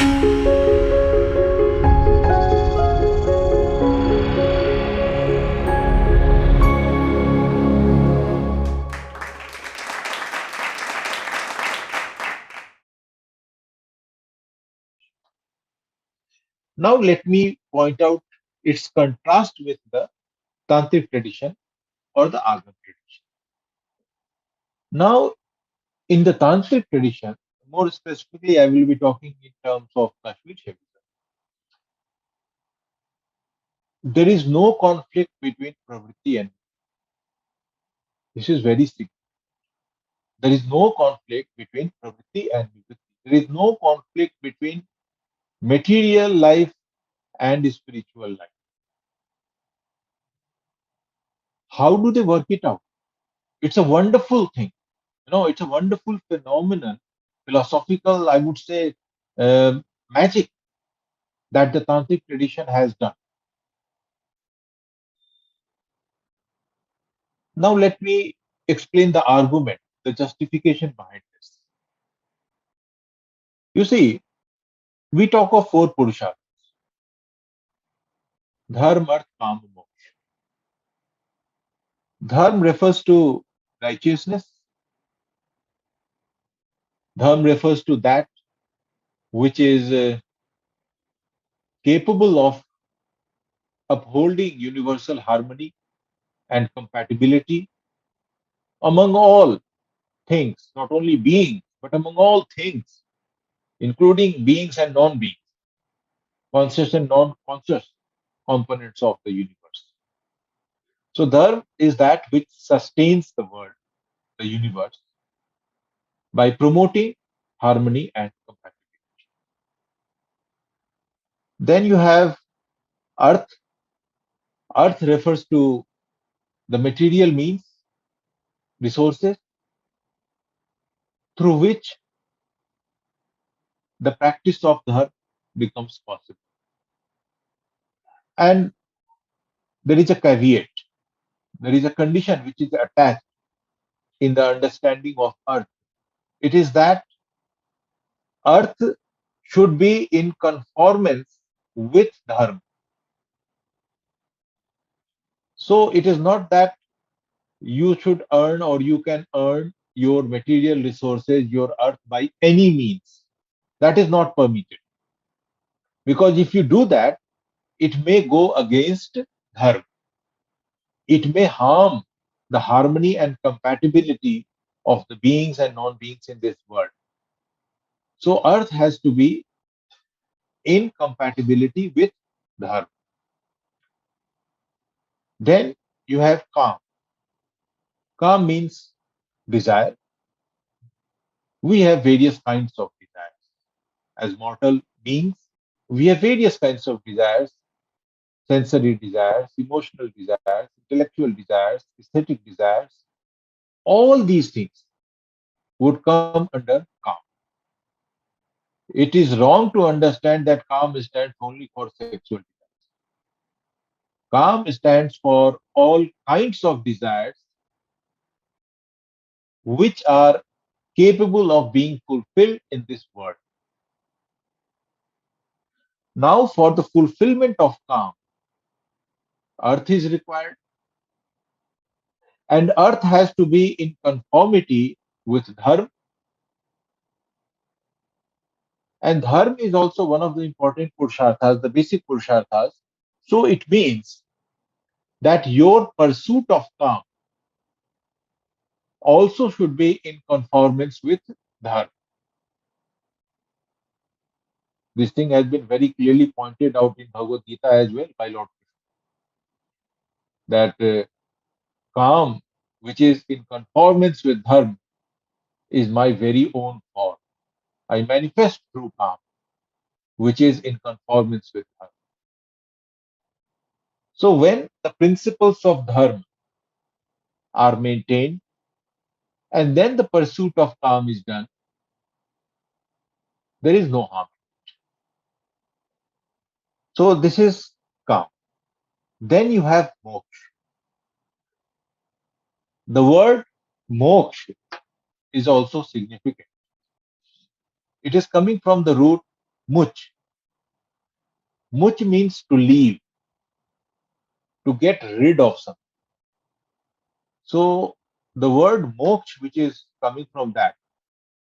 Now let me point out its contrast with the Tantric tradition or the Agam tradition. Now, in the Tantric tradition, more specifically, I will be talking in terms of Kashmir Shaivism. There is no conflict between pravritti and this is very significant. There is no conflict between pravritti and nivritti. There is no conflict between material life and spiritual life. How do they work it out? It's a wonderful thing. It's a wonderful phenomenon, philosophical, I would say, magic that the Tantric tradition has done. Now, let me explain the argument, the justification behind this. You see, we talk of four purusharthas: dharma, arth, kama, moksha. Dharma refers to righteousness, dharma refers to that which is capable of upholding universal harmony and compatibility among all things, not only beings, but among all things, including beings and non beings, conscious and non conscious components of the universe. So, Dharma is that which sustains the world, the universe, by promoting harmony and compatibility. Then you have Earth. Earth refers to the material means, resources through which the practice of Dharma becomes possible. And there is a caveat, there is a condition which is attached in the understanding of Earth. It is that Earth should be in conformance with Dharma. So it is not that you should earn or you can earn your material resources, your earth by any means. That is not permitted. Because if you do that, it may go against Dharma. It may harm the harmony and compatibility of the beings and non beings in this world. So, earth has to be in compatibility with Dharma. Then you have calm. Calm means desire. We have various kinds of desires. As mortal beings, we have various kinds of desires: sensory desires, emotional desires, intellectual desires, aesthetic desires. All these things would come under calm. It is wrong to understand that calm stands only for sexual desires. Calm stands for all kinds of desires which are capable of being fulfilled in this world. Now, for the fulfillment of calm, earth is required, and earth has to be in conformity with dharma. And dharma is also one of the important purusharthas, the basic purusharthas. So it means that your pursuit of calm also should be in conformance with dharma. This thing has been very clearly pointed out in Bhagavad Gita as well by Lord Krishna, that calm, which is in conformance with dharma, is my very own form. I manifest through calm, which is in conformance with dharma. So when the principles of dharma are maintained and then the pursuit of calm is done, there is no harm. So this is calm. Then you have moksha. The word moksha is also significant. It is coming from the root Much. Much means to leave, to get rid of something. So the word moksha, which is coming from that,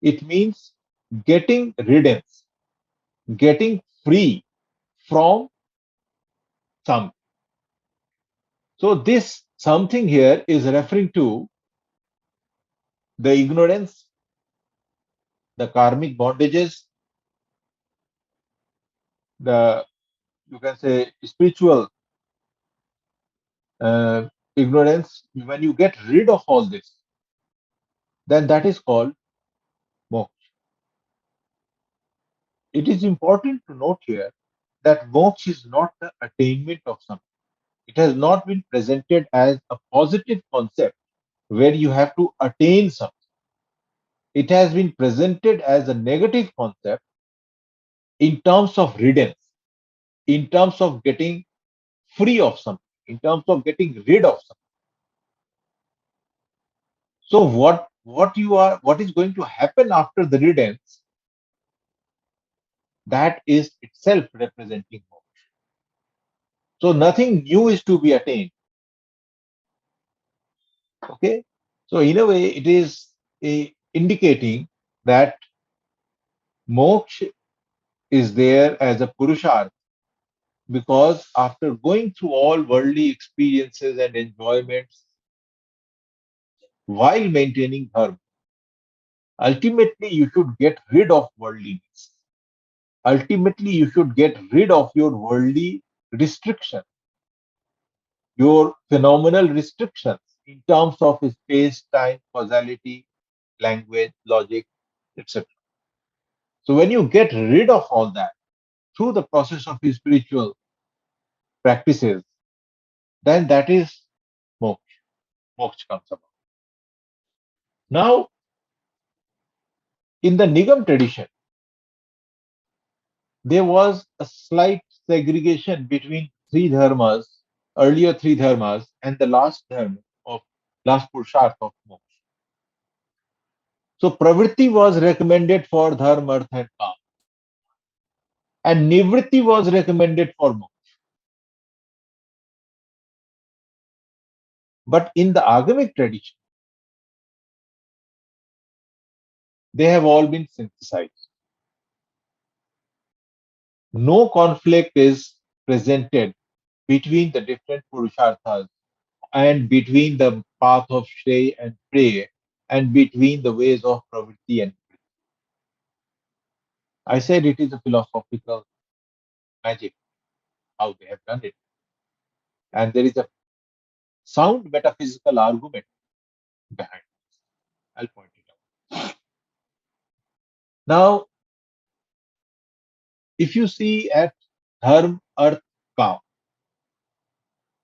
it means getting riddance, getting free from something. So this something here is referring to the ignorance, the karmic bondages, the, you can say, spiritual uh, ignorance. When you get rid of all this, then that is called moksha. It is important to note here that moksha is not the attainment of something. It has not been presented as a positive concept where you have to attain something. It has been presented as a negative concept in terms of riddance, in terms of getting free of something, in terms of getting rid of something. So what is going to happen after the riddance, that is itself representing moksha. So nothing new is to be attained. Okay. So in a way, it is indicating that moksha is there as a purusharth, because after going through all worldly experiences and enjoyments while maintaining dharma, ultimately you should get rid of worldliness. Ultimately, you should get rid of your worldly restriction, your phenomenal restrictions in terms of space, time, causality, language, logic, etc. So when you get rid of all that through the process of spiritual practices, then that is moksha. Moksha comes about. Now, in the Nigam tradition, there was a slight segregation between three dharmas, earlier three dharmas, and the last dharma of last purusharth of moksha. So pravritti was recommended for dharma, artha, and kam, and nivritti was recommended for moksha. But in the agamic tradition, they have all been synthesized. No conflict is presented between the different purusharthas and between the path of Shrey and Prey and between the ways of pravritti and Vritti. I said it is a philosophical magic how they have done it. And there is a sound metaphysical argument behind it. I'll point it out. Now, if you see at Dharm, Arth, Kam,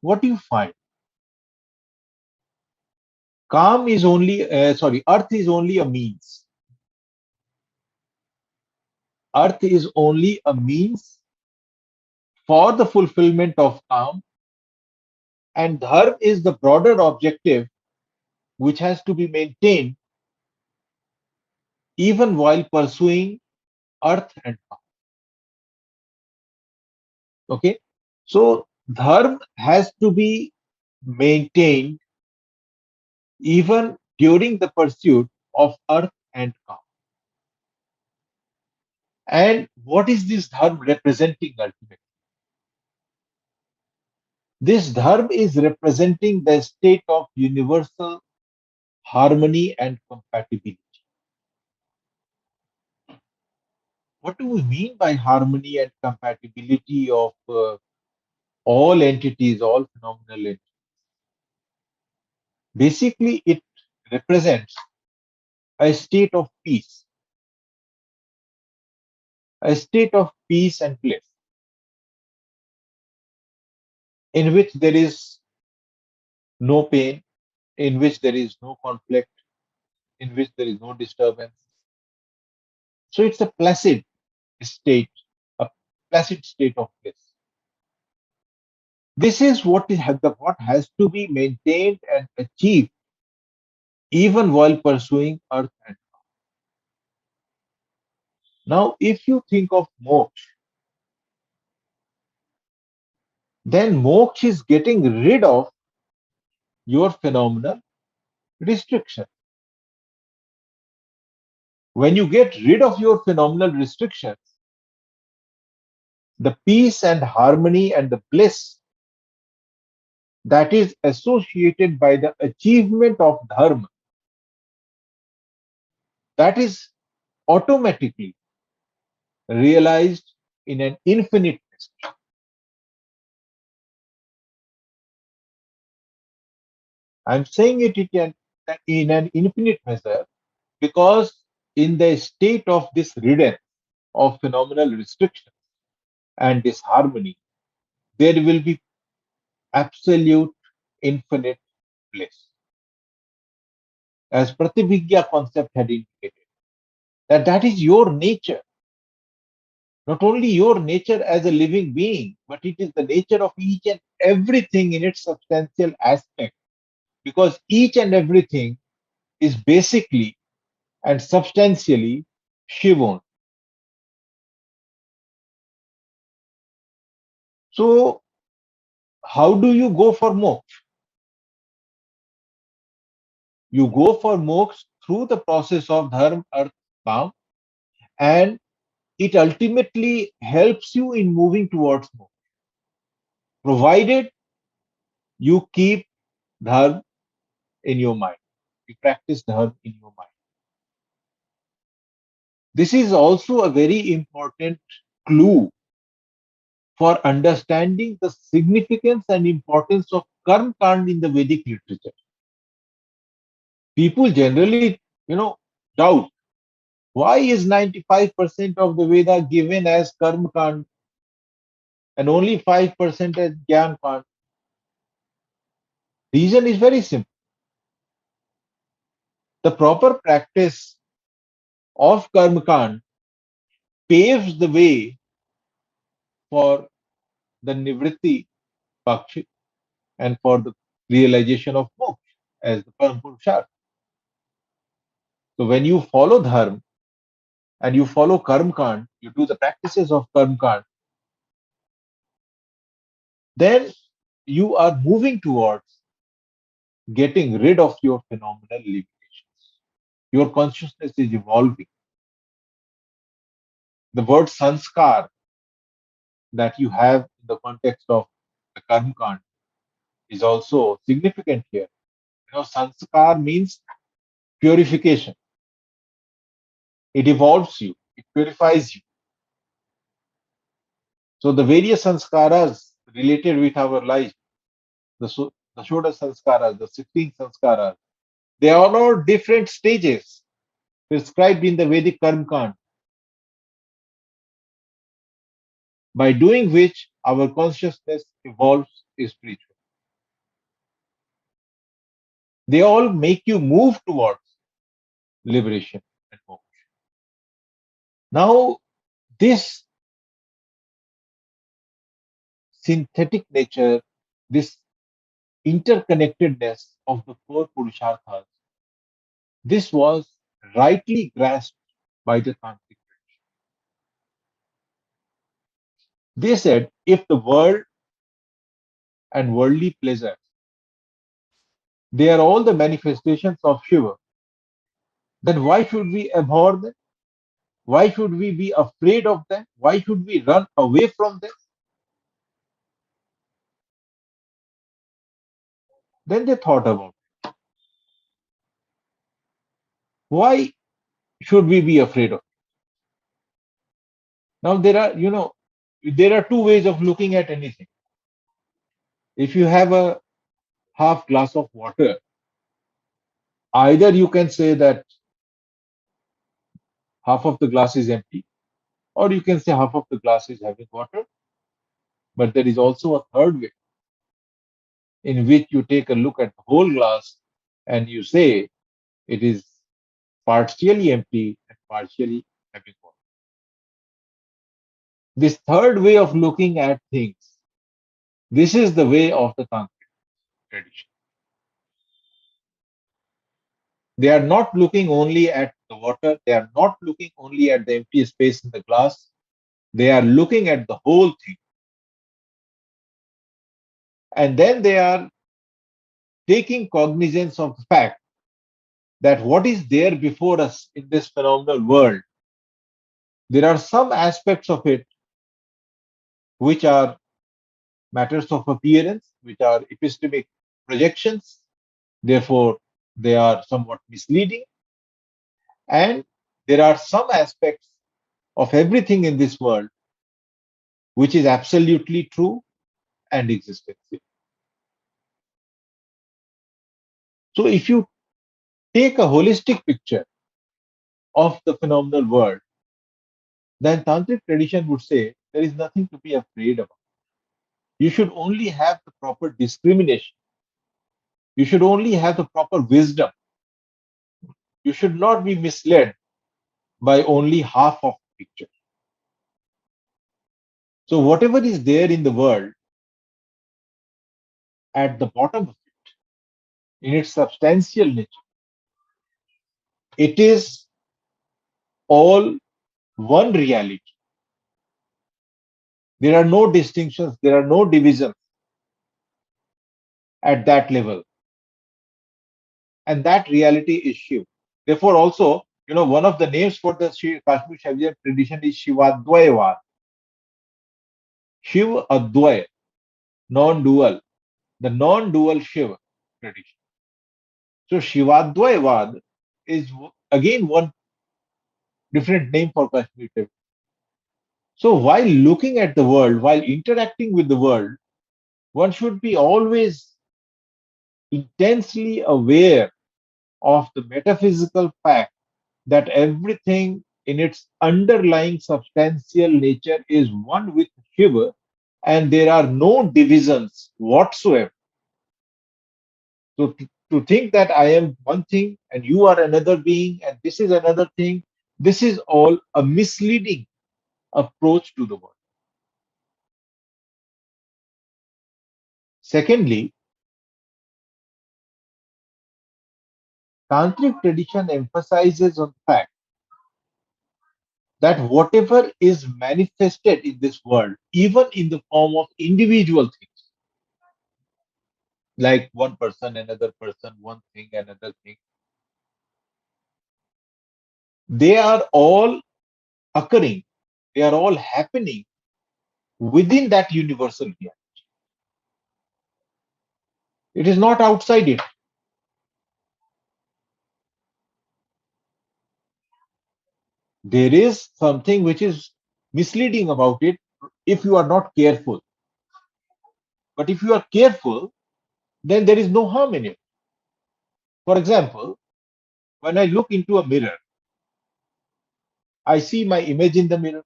what do you find? Earth is only a means. Earth is only a means for the fulfillment of Kam, and Dharm is the broader objective which has to be maintained even while pursuing Earth and Kam. Okay, so Dharm has to be maintained even during the pursuit of Earth and Kam. And what is this Dharm representing ultimately? This Dharm is representing the state of universal harmony and compatibility. What do we mean by harmony and compatibility of all entities, all phenomenal entities? Basically, it represents a state of peace, a state of peace and bliss, in which there is no pain, in which there is no conflict, in which there is no disturbance. So it's a state, a placid state of bliss. This is what has to be maintained and achieved even while pursuing earth and. Now, if you think of moksha, then moksha is getting rid of your phenomenal restriction. When you get rid of your phenomenal restrictions, the peace and harmony and the bliss that is associated by the achievement of dharma, that is automatically realized in an infinite measure. I'm saying it in an infinite measure because in the state of this riddance of phenomenal restriction and disharmony, there will be absolute infinite bliss. As Pratibhigya concept had indicated, that is your nature. Not only your nature as a living being, but it is the nature of each and everything in its substantial aspect, because each and everything is basically and substantially Shiva. So, how do you go for moksha? You go for moksha through the process of dharma, arth, kam, and it ultimately helps you in moving towards moksha, provided you keep dharma in your mind. You practice dharma in your mind. This is also a very important clue for understanding the significance and importance of karma kand in the Vedic literature. People generally, doubt why is 95% of the Veda given as karma kand and only 5% as jnana kand. Reason is very simple. The proper practice of karma kand paves the way for the nivritti pakshi and for the realization of moksha as the param purusharth. So when you follow dharma and you follow karma kand, you do the practices of karma kand, then you are moving towards getting rid of your phenomenal limitations. Your consciousness is evolving. The word sanskar that you have in the context of the karma kand is also significant here. Sanskar means purification. It evolves you, it purifies you. So the various sanskaras related with our life, the Shoda sanskaras, the 16 sanskaras, they are all different stages prescribed in the Vedic Karma Kand, by doing which our consciousness evolves spiritually. They all make you move towards liberation and moksha. Now, this synthetic nature, this interconnectedness of the four purusharthas, this was rightly grasped by the tantric tradition. They said if the world and worldly pleasures, they are all the manifestations of Shiva, then why should we abhor them? Why should we be afraid of them? Why should we run away from them? Then they thought about why should we be afraid of? Now there are two ways of looking at anything. If you have a half glass of water, either you can say that half of the glass is empty, or you can say half of the glass is having water. But there is also a third way in which you take a look at the whole glass and you say it is partially empty and partially having water. This third way of looking at things, this is the way of the tantric tradition. They are not looking only at the water. They are not looking only at the empty space in the glass. They are looking at the whole thing. And then they are taking cognizance of the fact that what is there before us in this phenomenal world, there are some aspects of it which are matters of appearance, which are epistemic projections. Therefore, they are somewhat misleading. And there are some aspects of everything in this world which is absolutely true and existential. So, if you take a holistic picture of the phenomenal world, then Tantric tradition would say there is nothing to be afraid about. You should only have the proper discrimination. You should only have the proper wisdom. You should not be misled by only half of the picture. So, whatever is there in the world, at the bottom of it, in its substantial nature, it is all one reality. There are no distinctions, there are no divisions at that level. And that reality is Shiv. Therefore, also, one of the names for the Kashmir Shaiva tradition is Shivadvayavad. Shiv Advaya, non-dual, the non-dual Shiva tradition. So Shivadvayavad is again one different name for Kashmir Shiva. So while looking at the world, while interacting with the world, one should be always intensely aware of the metaphysical fact that everything in its underlying substantial nature is one with Shiva, and there are no divisions whatsoever. So to think that I am one thing and you are another being and this is another thing, this is all a misleading approach to the world. Secondly, Tantric tradition emphasizes on the fact that whatever is manifested in this world, even in the form of individual things, like one person, another person, one thing, another thing, they are all occurring, they are all happening within that universal reality. It is not outside it. There is something which is misleading about it if you are not careful. But if you are careful, then there is no harm in it. For example, when I look into a mirror, I see my image in the mirror.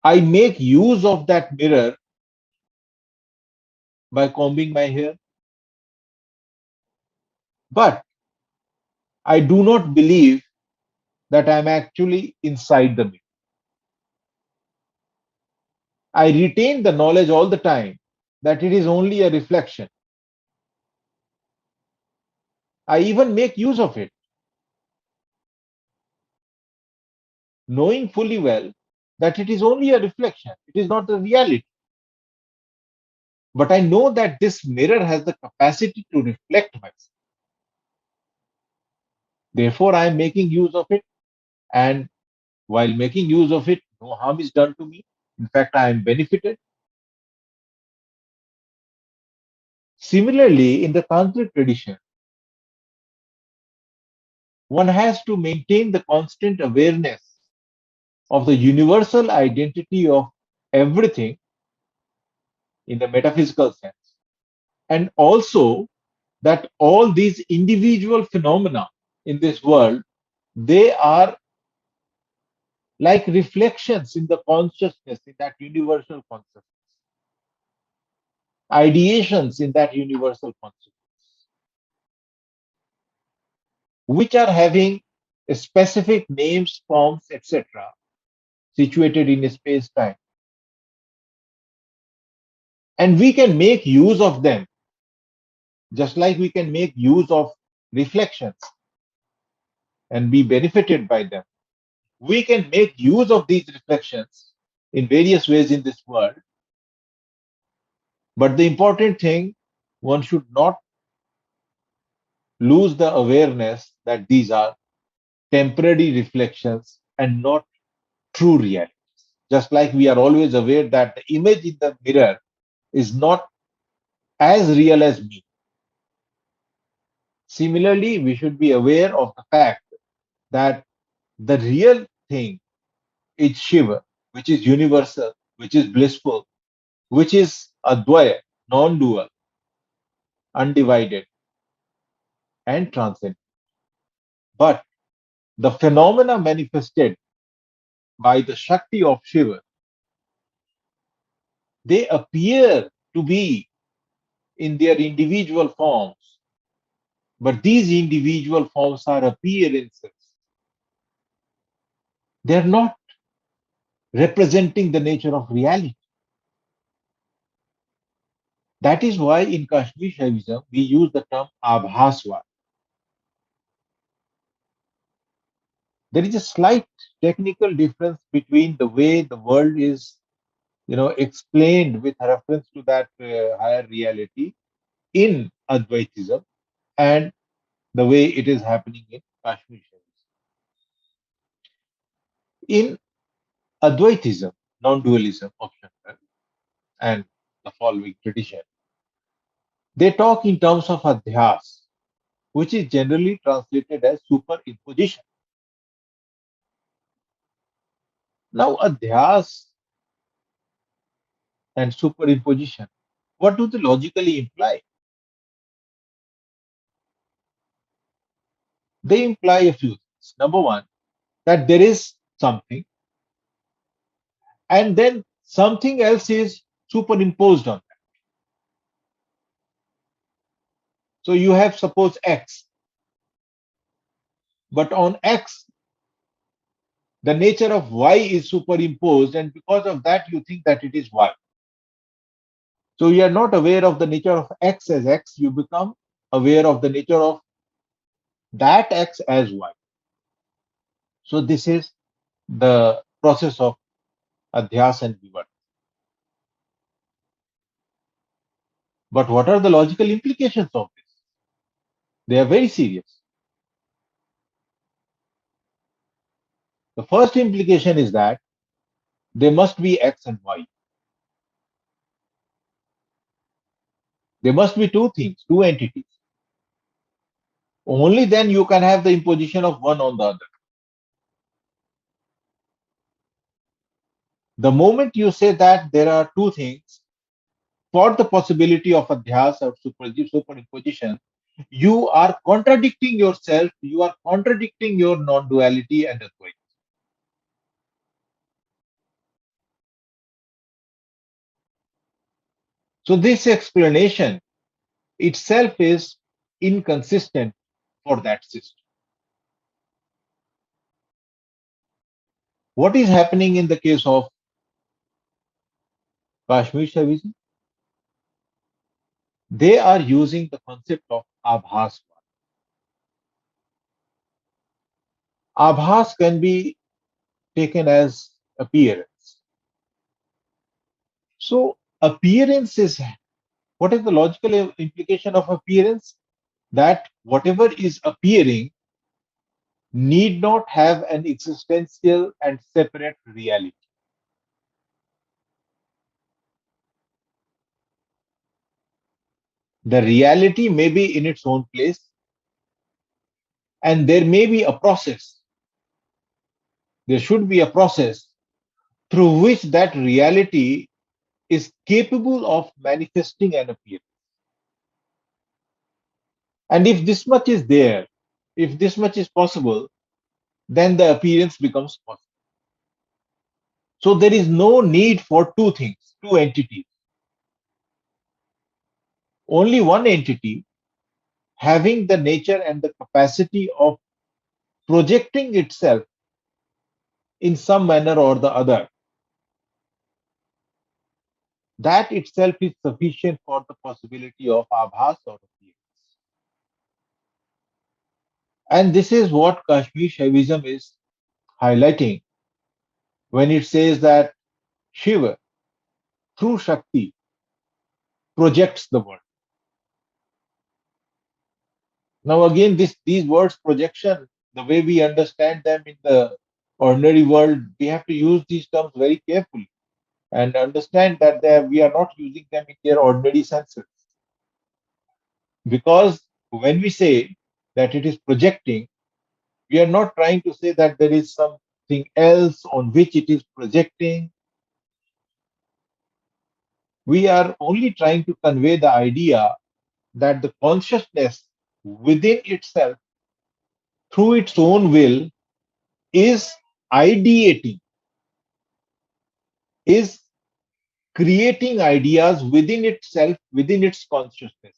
I make use of that mirror by combing my hair. But I do not believe that I'm actually inside the mirror. I retain the knowledge all the time that it is only a reflection. I even make use of it, knowing fully well that it is only a reflection. It is not the reality. But I know that this mirror has the capacity to reflect myself. Therefore, I am making use of it. And while making use of it, no harm is done to me. In fact, I am benefited. Similarly, in the Tantric tradition, one has to maintain the constant awareness of the universal identity of everything in the metaphysical sense. And also that all these individual phenomena in this world, they are like reflections in the consciousness, in that universal consciousness, ideations in that universal consciousness, which are having specific names, forms, etc., situated in space time. And we can make use of them, just like we can make use of reflections and be benefited by them. We can make use of these reflections in various ways in this world, but the important thing, one should not lose the awareness that these are temporary reflections and not true reality. Just like we are always aware that the image in the mirror is not as real as me. Similarly, we should be aware of the fact that the real thing is Shiva, which is universal, which is blissful, which is Advaya, non dual, undivided, and transcendent. But the phenomena manifested by the Shakti of Shiva, they appear to be in their individual forms, but these individual forms are appearances. They are not representing the nature of reality. That is why in Kashmir Shaivism we use the term Abhaswa. There is a slight technical difference between the way the world is, explained with reference to that higher reality in Advaitism and the way it is happening in Kashmir Shaivism. In Advaitism, non-dualism of Shankar and the following tradition, they talk in terms of adhyas, which is generally translated as superimposition. Now, adhyas and superimposition, what do they logically imply? They imply a few things. Number one, that there is something, and then something else is superimposed on that. So you have suppose X, but on X, the nature of Y is superimposed, and because of that, you think that it is Y. So you are not aware of the nature of X as X, you become aware of the nature of that X as Y. So this is the process of adhyas and vivat. But what are the logical implications of this? They are very serious. The first implication is that there must be X and Y. There must be two things, two entities. Only then you can have the imposition of one on the other. The moment you say that there are two things, for the possibility of adhyas or superimposition, you are contradicting yourself, you are contradicting your non-duality and Advaita. So this explanation itself is inconsistent for that system. What is happening in the case of Kashmir Shaivism? They are using the concept of Abhas. Abhas can be taken as appearance. So appearance is, what is the logical implication of appearance? That whatever is appearing need not have an existential and separate reality. The reality may be in its own place, and there may be a process. There should be a process through which that reality is capable of manifesting an appearance. And if this much is there, if this much is possible, then the appearance becomes possible. So there is no need for two things, two entities. Only one entity having the nature and the capacity of projecting itself in some manner or the other. That itself is sufficient for the possibility of abhas or appearance. And this is what Kashmir Shaivism is highlighting when it says that Shiva, through Shakti, projects the world. Now, again, these words projection, the way we understand them in the ordinary world, we have to use these terms very carefully and understand that we are not using them in their ordinary senses. Because when we say that it is projecting, we are not trying to say that there is something else on which it is projecting. We are only trying to convey the idea that the consciousness within itself, through its own will, is ideating, is creating ideas within itself, within its consciousness.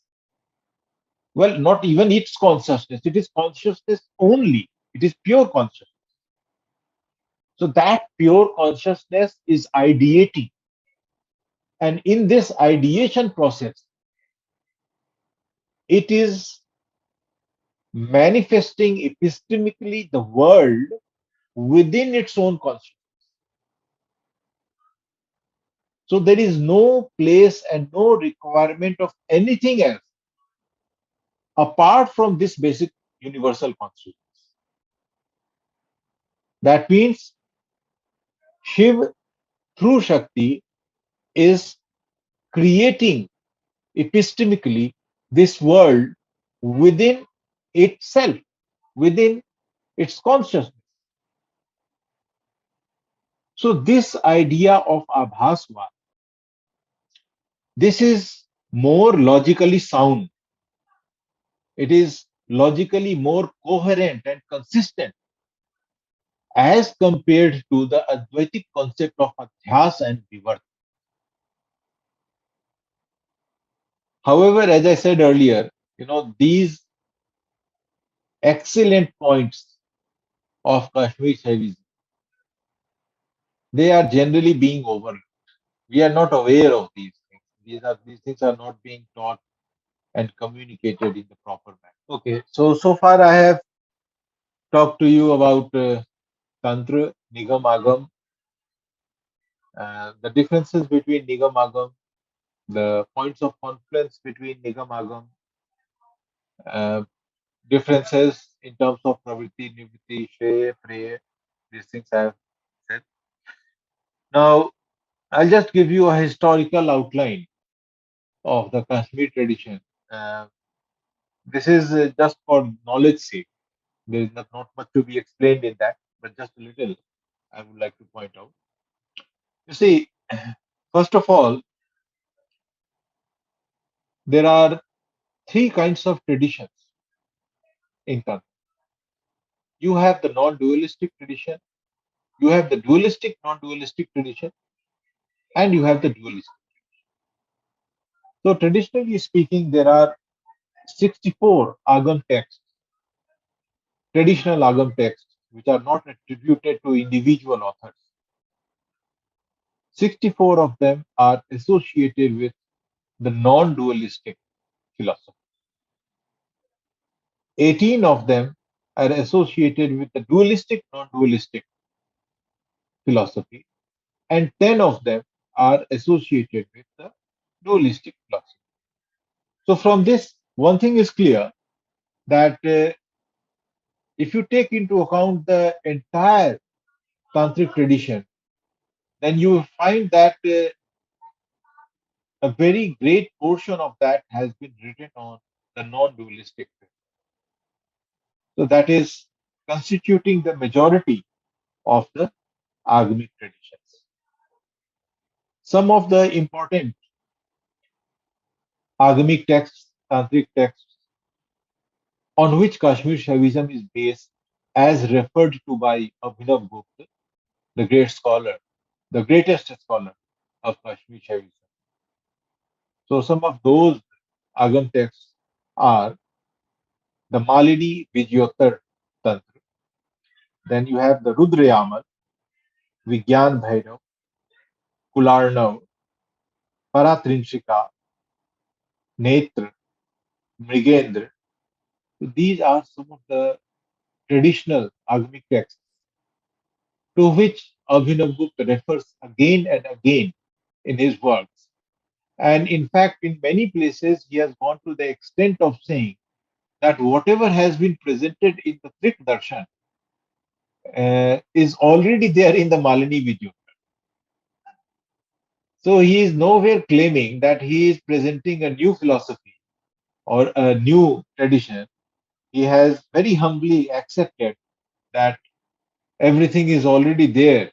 Well, not even its consciousness, it is consciousness only. It is pure consciousness. So that pure consciousness is ideating. And in this ideation process, it is manifesting epistemically the world within its own consciousness. So there is no place and no requirement of anything else apart from this basic universal consciousness. That means Shiv through Shakti is creating epistemically this world within itself, within its consciousness. So this idea of Abhasva, this is more logically sound. It is logically more coherent and consistent as compared to the Advaitic concept of Adhyas and Vivarta. However, as I said earlier, these excellent points of Kashmir Shaivism, they are generally being overlooked. We are not aware of these things. These things are not being taught and communicated in the proper manner. Okay, so far I have talked to you about Tantra, Nigam, Agam, the differences between Nigam, Agam, the points of confluence between Nigam, Agam, uh, differences in terms of Pravritti, Nivritti, Shreya, Preya. These things I have said. Now, I'll just give you a historical outline of the Kashmir tradition. Uh, this is just for knowledge sake. There is not much to be explained in that, but just a little I would like to point out. You see, first of all, there are three kinds of traditions in Tantra. You have the non-dualistic tradition, you have the dualistic non-dualistic tradition, and you have the dualistic. So traditionally speaking, there are 64 Agam texts, traditional Agam texts, which are not attributed to individual authors. 64 of them are associated with the non-dualistic philosophy. 18 of them are associated with the dualistic non-dualistic philosophy, and 10 of them are associated with the dualistic philosophy. So, from this, one thing is clear that if you take into account the entire tantric tradition, then you will find that a very great portion of that has been written on the non dualistic faith. So, that is constituting the majority of the agamic traditions. Some of the important agamic texts, tantric texts, on which Kashmir Shaivism is based, as referred to by Abhinav Gupta, the great scholar, the greatest scholar of Kashmir Shaivism. So some of those Agam texts are the Malini Vijayottar Tantra. Then you have the Rudrayamal, Vigyan Bhairav, Kularnav, Paratrinshika, Netra, Mrigendra. So these are some of the traditional agamic texts to which Abhinavgupta refers again and again in his works. And in fact, in many places, he has gone to the extent of saying that whatever has been presented in the Trik Darshan is already there in the Malini video. So he is nowhere claiming that he is presenting a new philosophy or a new tradition. He has very humbly accepted that everything is already there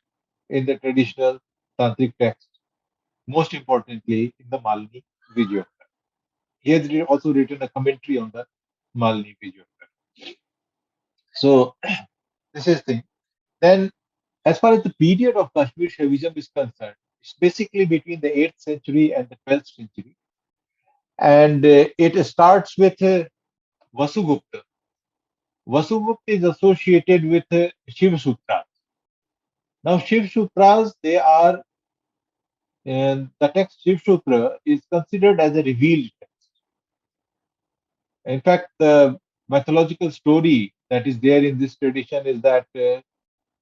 in the traditional tantric text, most importantly in the Malini video. He has also written a commentary on the Malini video. So this is thing. Then, as far as the period of Kashmir Shaivism is concerned, it's basically between the 8th century and the 12th century. And it starts with Vasugupta. Vasugupta is associated with Shiv Sutras. Now, Shiv Sutras, they are, the text Shiv Sutra is considered as a revealed text. In fact, the mythological story that is there in this tradition is that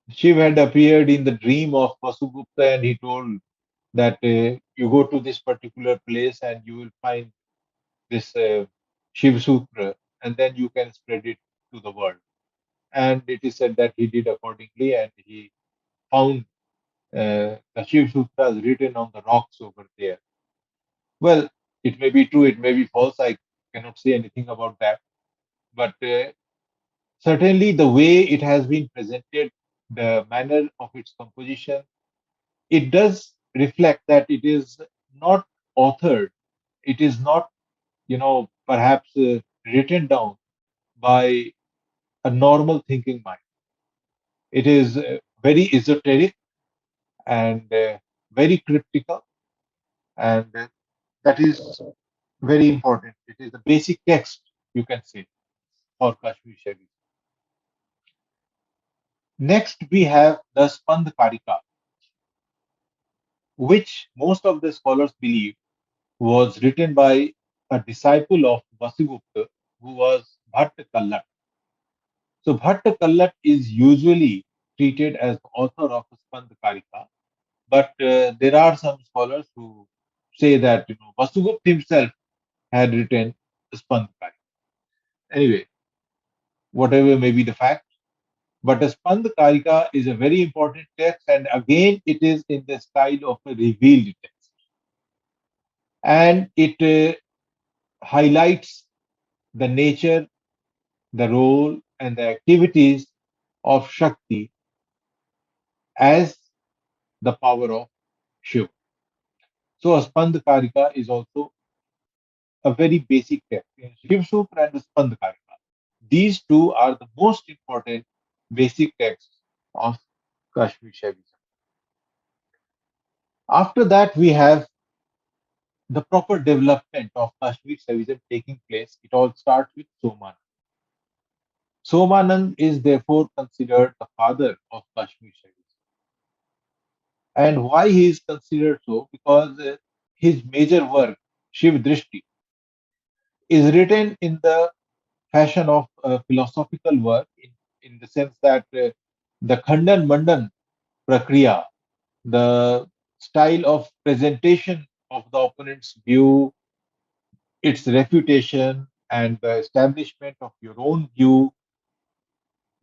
Shiv had appeared in the dream of Vasugupta and he told that you go to this particular place and you will find this Shiv Sutra and then you can spread it to the world. And it is said that he did accordingly and he found the Shiv Sutras written on the rocks over there. Well, it may be true, it may be false. I cannot say anything about that. But certainly the way it has been presented, the manner of its composition, it does reflect that it is not authored. It is not, perhaps written down by a normal thinking mind. It is very esoteric and very cryptical, and that is very important. It is the basic text, you can say, for Kashmir Shaivism. Next, we have the Spand Karika, which most of the scholars believe was written by a disciple of Vasugupta, who was Bhatt Kallat. So Bhatt Kallat is usually treated as the author of Spand Karika, but there are some scholars who say that Vasugupta himself had written Spand Karika. Anyway, whatever may be the fact, but a Spand Karika is a very important text, and again, it is in the style of a revealed text, and it highlights the nature, the role, and the activities of Shakti as the power of Shiva. So, a Spand Karika is also a very basic text. Shiv Sutra and the Spand Karika. These two are the most important basic texts of Kashmir Shaivism. After that, we have the proper development of Kashmir Shaivism taking place. It all starts with Somanand. Somanand is therefore considered the father of Kashmir Shaivism. And why he is considered so? Because his major work, Shiv Drishti, is written in the fashion of philosophical work in the sense that the Khandan Mandan Prakriya, the style of presentation of the opponent's view, its refutation, and the establishment of your own view,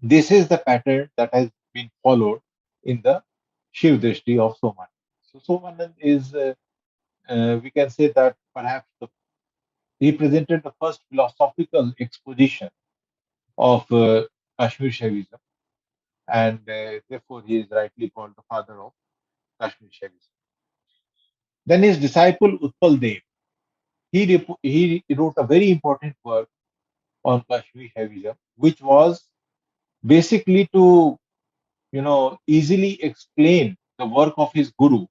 this is the pattern that has been followed in the Shiv Drishti of Somanand. So Somanand is, we can say that perhaps he presented the first philosophical exposition of Kashmir Shaivism, and therefore he is rightly called the father of Kashmir Shaivism. Then his disciple Utpal Dev, he wrote a very important work on Kashmir Shaivism, which was basically to easily explain the work of his guru,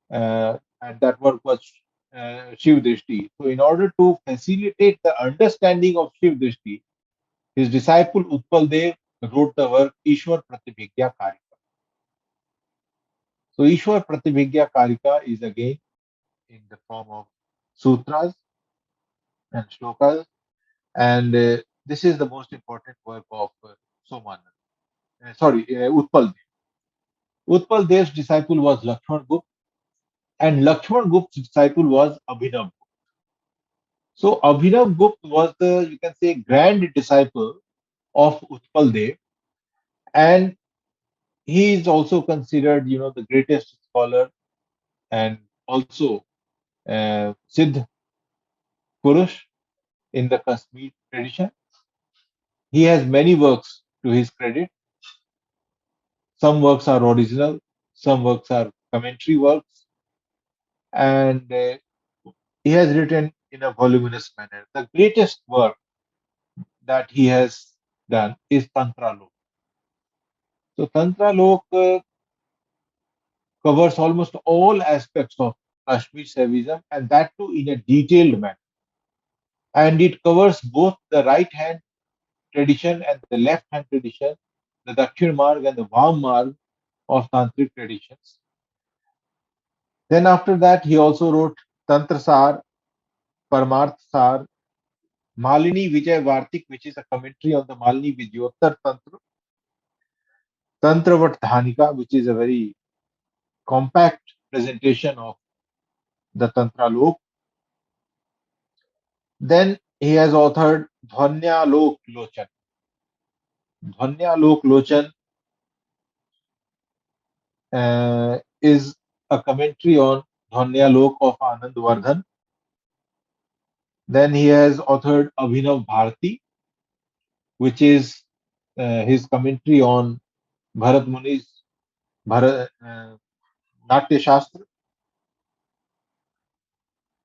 and that work was Shiv Drishti. So, in order to facilitate the understanding of Shiv Drishti, his disciple Utpal Dev wrote the work Ishwar Pratibhigya Karika. So, Ishwar Pratibhigya Karika is again in the form of sutras and shlokas, and This is the most important work of Somanand. Utpal. Utpal Dev's disciple was Lakshman Gupta, and Lakshman Gupta's disciple was Abhinav. So Abhinav Gupta was the, you can say, grand disciple of Utpal Dev, and he is also considered, the greatest scholar and also Siddh Purush in the Kashmir tradition. He has many works to his credit. Some works are original, some works are commentary works, and he has written in a voluminous manner. The greatest work that he has done is Tantra Lok. So Tantra Lok covers almost all aspects of Kashmir Shaivism, and that too in a detailed manner. And it covers both the right hand tradition and the left hand tradition, the Dakshin Marg and the Vam Marg of Tantric traditions. Then after that, he also wrote Tantra Sar, Paramarth Sar, Malini Vijay Vartik, which is a commentary on the Malini Vijayottar Tantra, Tantravat Dhanika, which is a very compact presentation of the Tantra Lok. Then he has authored Dhvanya Lok Lochan. Dhvanya Lok Lochan is a commentary on Dhvanya Lok of Anand Vardhan. Then he has authored Abhinav Bharati, which is his commentary on Bharat Muni's Natya Shastra.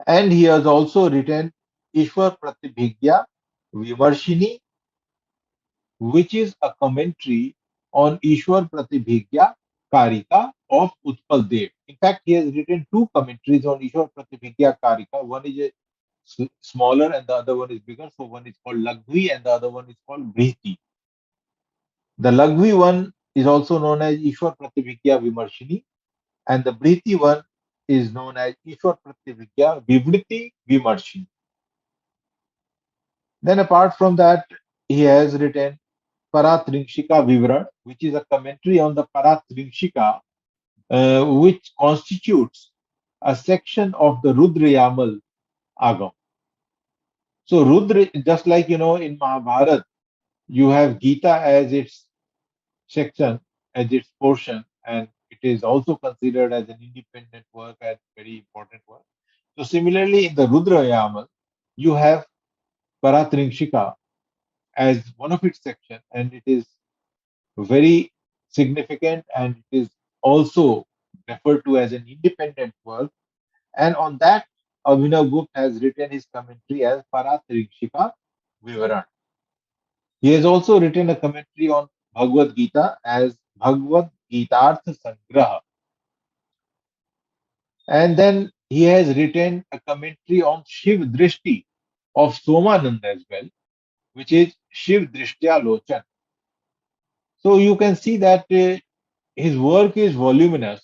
And he has also written Ishwar Pratibhigya Vimarshini, which is a commentary on Ishwar Pratibhigya Karika of Utpal Dev. In fact, he has written two commentaries on Ishwar Pratibhigya Karika. One is a smaller and the other one is bigger. So one is called Lagvi and the other one is called Brihti. The Lagvi one is also known as Ishwar Pratibhigya Vimarshini, and the Brihti one is known as Ishwar Pratibhigya Vivniti Vimarshini. Then apart from that, he has written Paratrinshika Vivran, which is a commentary on the Paratrinshika, which constitutes a section of the Rudra Yamal Agam. So Rudra, just like in Mahabharata, you have Gita as its section, as its portion, and it is also considered as an independent work and very important work. So similarly, in the Rudra Yamal, you have Paratrinshika as one of its section, and it is very significant, and it is also referred to as an independent work. And on that, Abhinav Gupta has written his commentary as Paratrikshika Vivaran. He has also written a commentary on Bhagavad Gita as Bhagavad Gitartha Sangraha. And then he has written a commentary on Shiv Drishti of Somanand as well, which is Shiv Drishtya Lochan. So you can see that his work is voluminous,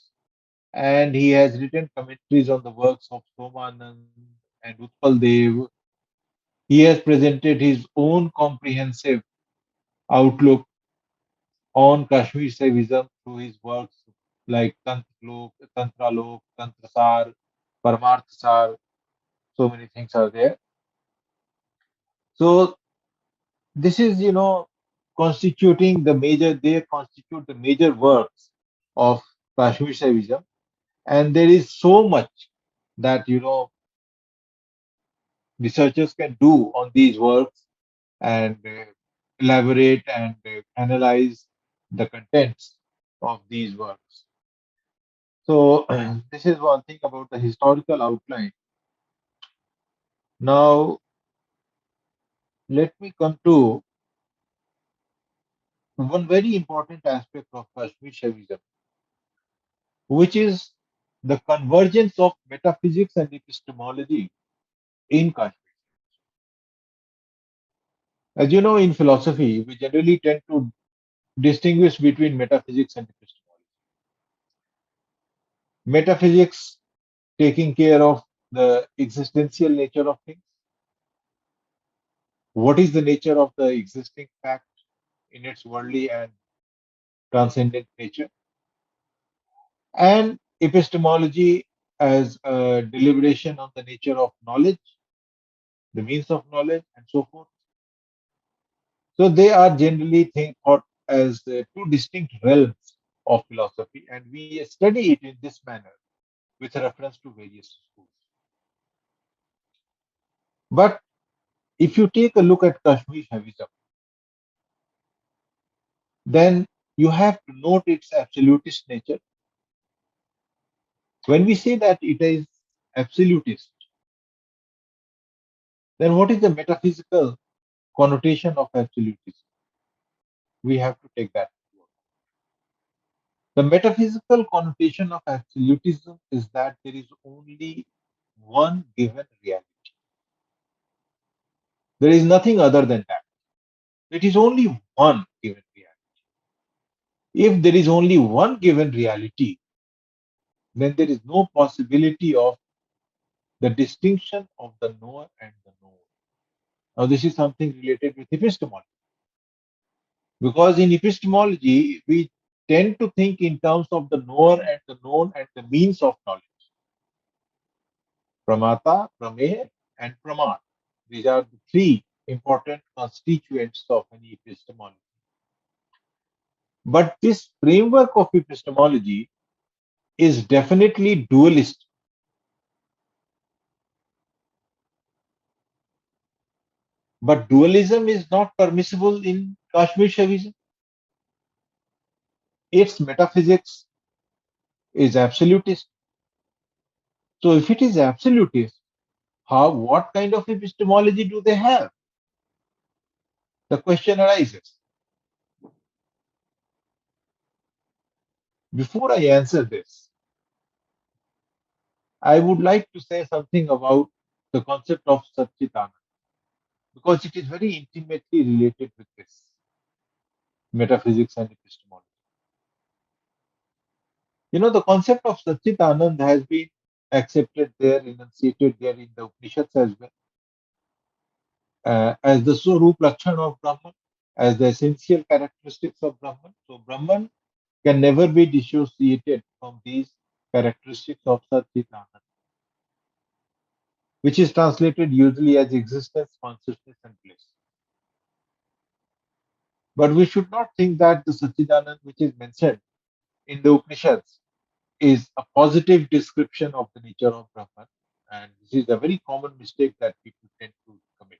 and he has written commentaries on the works of Somanand and Utpal Dev. He has presented his own comprehensive outlook on Kashmir Saivism through his works like Tantra Lok, Tantra Sar, Paramarth Sar. So many things are there. So this is, they constitute the major works of Kashmir Saivism. And there is so much that, researchers can do on these works and elaborate and analyze the contents of these works. So, this is one thing about the historical outline. Now, let me come to one very important aspect of Kashmir Shaivism, which is the convergence of metaphysics and epistemology in Kashmir. As you know, in philosophy, we generally tend to distinguish between metaphysics and epistemology. Metaphysics taking care of the existential nature of things, what is the nature of the existing fact in its worldly and transcendent nature, and epistemology as a deliberation on the nature of knowledge, the means of knowledge, and so forth. So they are generally thought as two distinct realms of philosophy, and we study it in this manner with reference to various schools. But if you take a look at Kashmir Shaivism, then you have to note its absolutist nature. When we say that it is absolutist, then what is the metaphysical connotation of absolutism? We have to take that. The metaphysical connotation of absolutism is that there is only one given reality. There is nothing other than that. It is only one given reality. If there is only one given reality, then there is no possibility of the distinction of the knower and the known. Now, this is something related with epistemology, because in epistemology, we tend to think in terms of the knower and the known and the means of knowledge. Pramata, Prameya, and Praman. These are the three important constituents of any epistemology. But this framework of epistemology is definitely dualist. But dualism is not permissible in Kashmir Shaivism. Its metaphysics is absolutist. So if it is absolutist, what kind of epistemology do they have? The question arises. Before I answer this, I would like to say something about the concept of Satchitananda, because it is very intimately related with this metaphysics and epistemology. The concept of Satchitananda has been accepted there, enunciated there in the Upanishads as well, as the Swarup Lakshan of Brahman, as the essential characteristics of Brahman. So Brahman can never be dissociated from these characteristics of Satchitananda, which is translated usually as existence, consciousness, and bliss. But we should not think that the Satchitananda which is mentioned in the Upanishads is a positive description of the nature of Brahman. And this is a very common mistake that people tend to commit.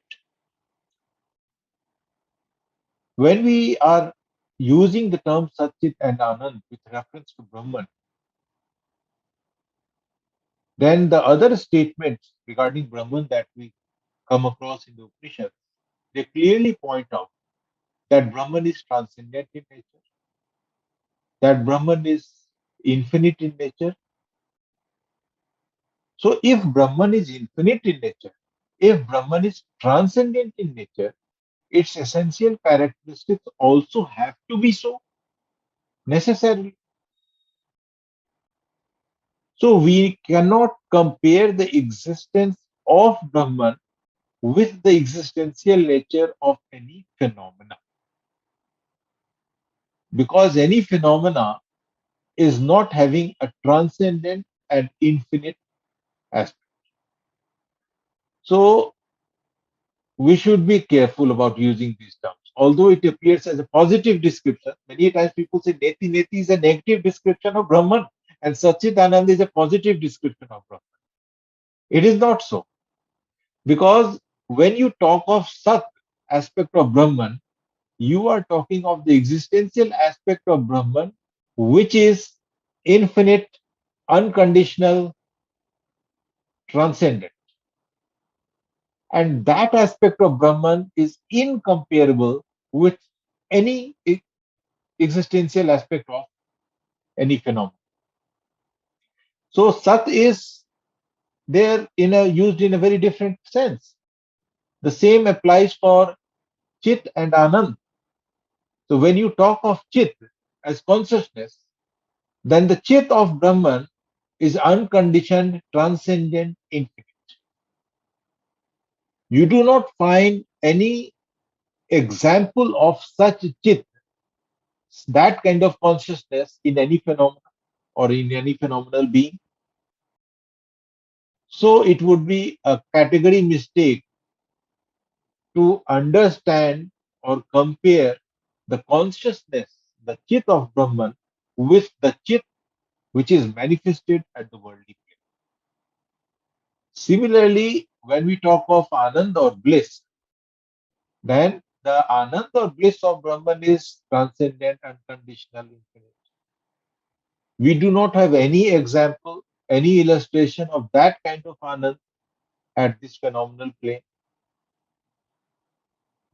When we are using the term Satchit and Anand with reference to Brahman, then the other statements regarding Brahman that we come across in the Upanishads, they clearly point out that Brahman is transcendent in nature, that Brahman is infinite in nature. So if Brahman is infinite in nature, if Brahman is transcendent in nature, its essential characteristics also have to be so necessarily. So we cannot compare the existence of Brahman with the existential nature of any phenomena, because any phenomena is not having a transcendent and infinite aspect. So we should be careful about using these terms. Although it appears as a positive description, many times people say Neti Neti is a negative description of Brahman and Satchitananda is a positive description of Brahman. It is not so. Because when you talk of Sat aspect of Brahman, you are talking of the existential aspect of Brahman, which is infinite, unconditional, transcendent. And that aspect of Brahman is incomparable with any existential aspect of any phenomenon. So Sat is there used in a very different sense. The same applies for Chit and Anand. So when you talk of Chit as consciousness, then the Chit of Brahman is unconditioned, transcendent, infinite. You do not find any example of such chit, that kind of consciousness in any phenomenon or in any phenomenal being? So it would be a category mistake to understand or compare the consciousness, the chit of Brahman, with the chit which is manifested at the worldly plane. Similarly, when we talk of Anand or bliss, then the Anand or bliss of Brahman is transcendent, unconditional, infinite. We do not have any example, any illustration of that kind of Anand at this phenomenal plane.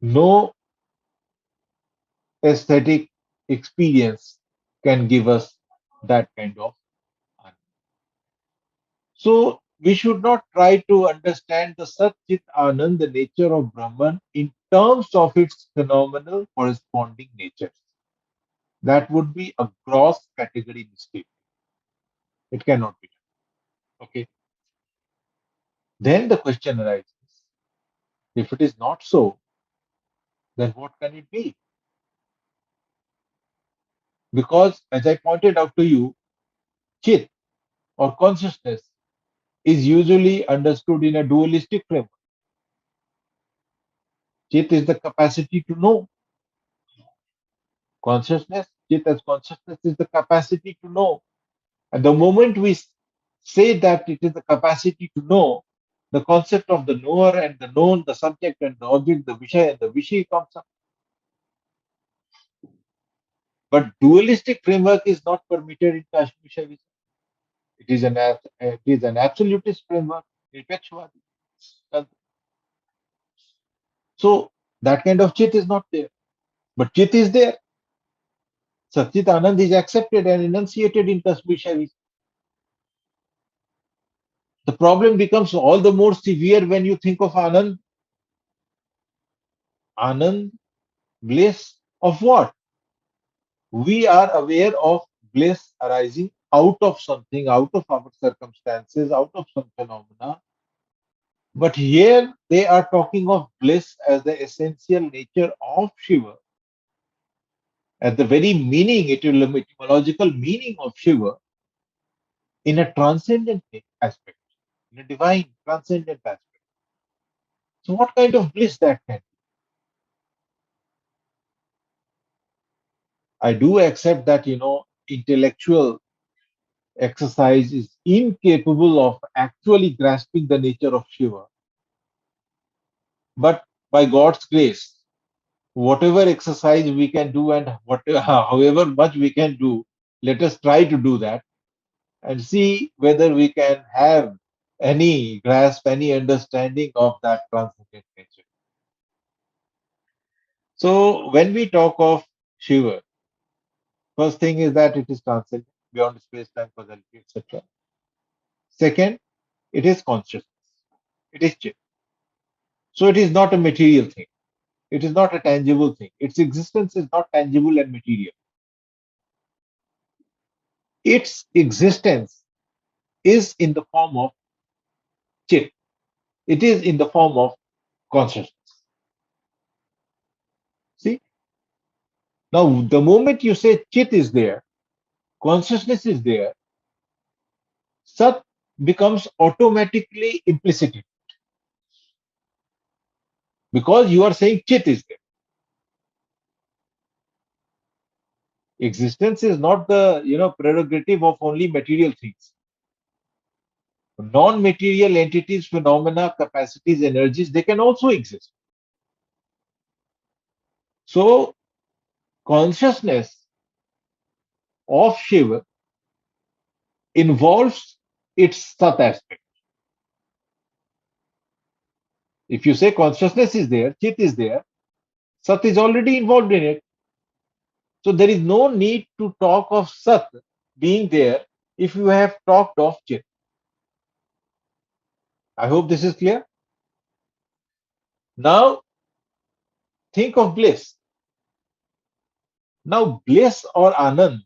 No aesthetic experience can give us that kind of Anand. So we should not try to understand the Sat Chit Anand, the nature of Brahman, in terms of its phenomenal corresponding natures. That would be a gross category mistake. It cannot be done. Okay. Then the question arises, if it is not so, then what can it be? Because as I pointed out to you, Chit or consciousness is usually understood in a dualistic framework. Chit is the capacity to know. Consciousness, Chit as consciousness is the capacity to know. And the moment we say that it is the capacity to know, the concept of the knower and the known, the subject and the object, the Vishaya and the Vishi comes up. But dualistic framework is not permitted in Kashmir Shaivism. It is an absolutist framework, Nirpekshwadi. So that kind of chit is not there. But chit is there. Satchit Anand is accepted and enunciated in Kashmir Shaivism. The problem becomes all the more severe when you think of Anand. Anand, bliss of what? We are aware of bliss arising out of something, out of our circumstances, out of some phenomena. But here they are talking of bliss as the essential nature of Shiva, as the very meaning, etymological meaning of Shiva in a transcendent aspect, in a divine transcendent aspect. So, what kind of bliss that can be? I do accept that, intellectual exercise is incapable of actually grasping the nature of Shiva. But by God's grace, whatever exercise we can do and whatever, however much we can do, let us try to do that and see whether we can have any grasp, any understanding of that transcendent nature. So when we talk of Shiva, first thing is that it is transcendent beyond space, time, causality, etc. Second, it is consciousness. It is Chit. So it is not a material thing. It is not a tangible thing. Its existence is not tangible and material. Its existence is in the form of Chit. It is in the form of consciousness. See, now the moment you say Chit is there, consciousness is there, Sat becomes automatically implicit because you are saying Chit is there. Existence is not the prerogative of only material things. Non-material entities, phenomena, capacities, energies, they can also exist. So consciousness of Shiva involves its Sat aspect. If you say consciousness is there, Chit is there, Sat is already involved in it. So there is no need to talk of Sat being there if you have talked of Chit. I hope this is clear. Now think of bliss. Now bliss or Anand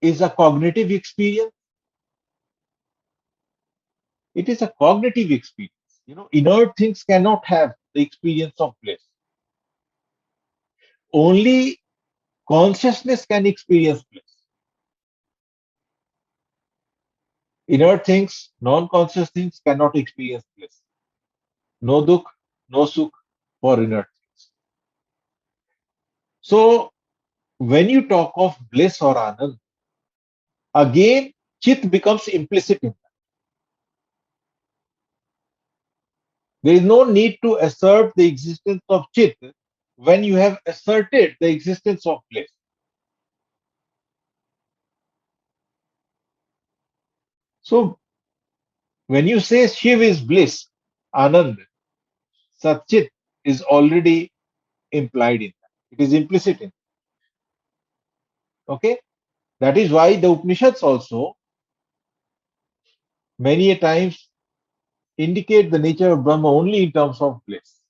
is a cognitive experience. It is a cognitive experience. Inert things cannot have the experience of bliss. Only consciousness can experience bliss. Inert things, non-conscious things cannot experience bliss. No dukh, no sukh for inert things. So when you talk of bliss or anand, again, chit becomes implicit in that. There is no need to assert the existence of chit when you have asserted the existence of bliss. So when you say Shiv is bliss, Anand, Satchit is already implied in that. It is implicit in that. Okay? That is why the Upanishads also many a times indicate the nature of Brahma only in terms of bliss.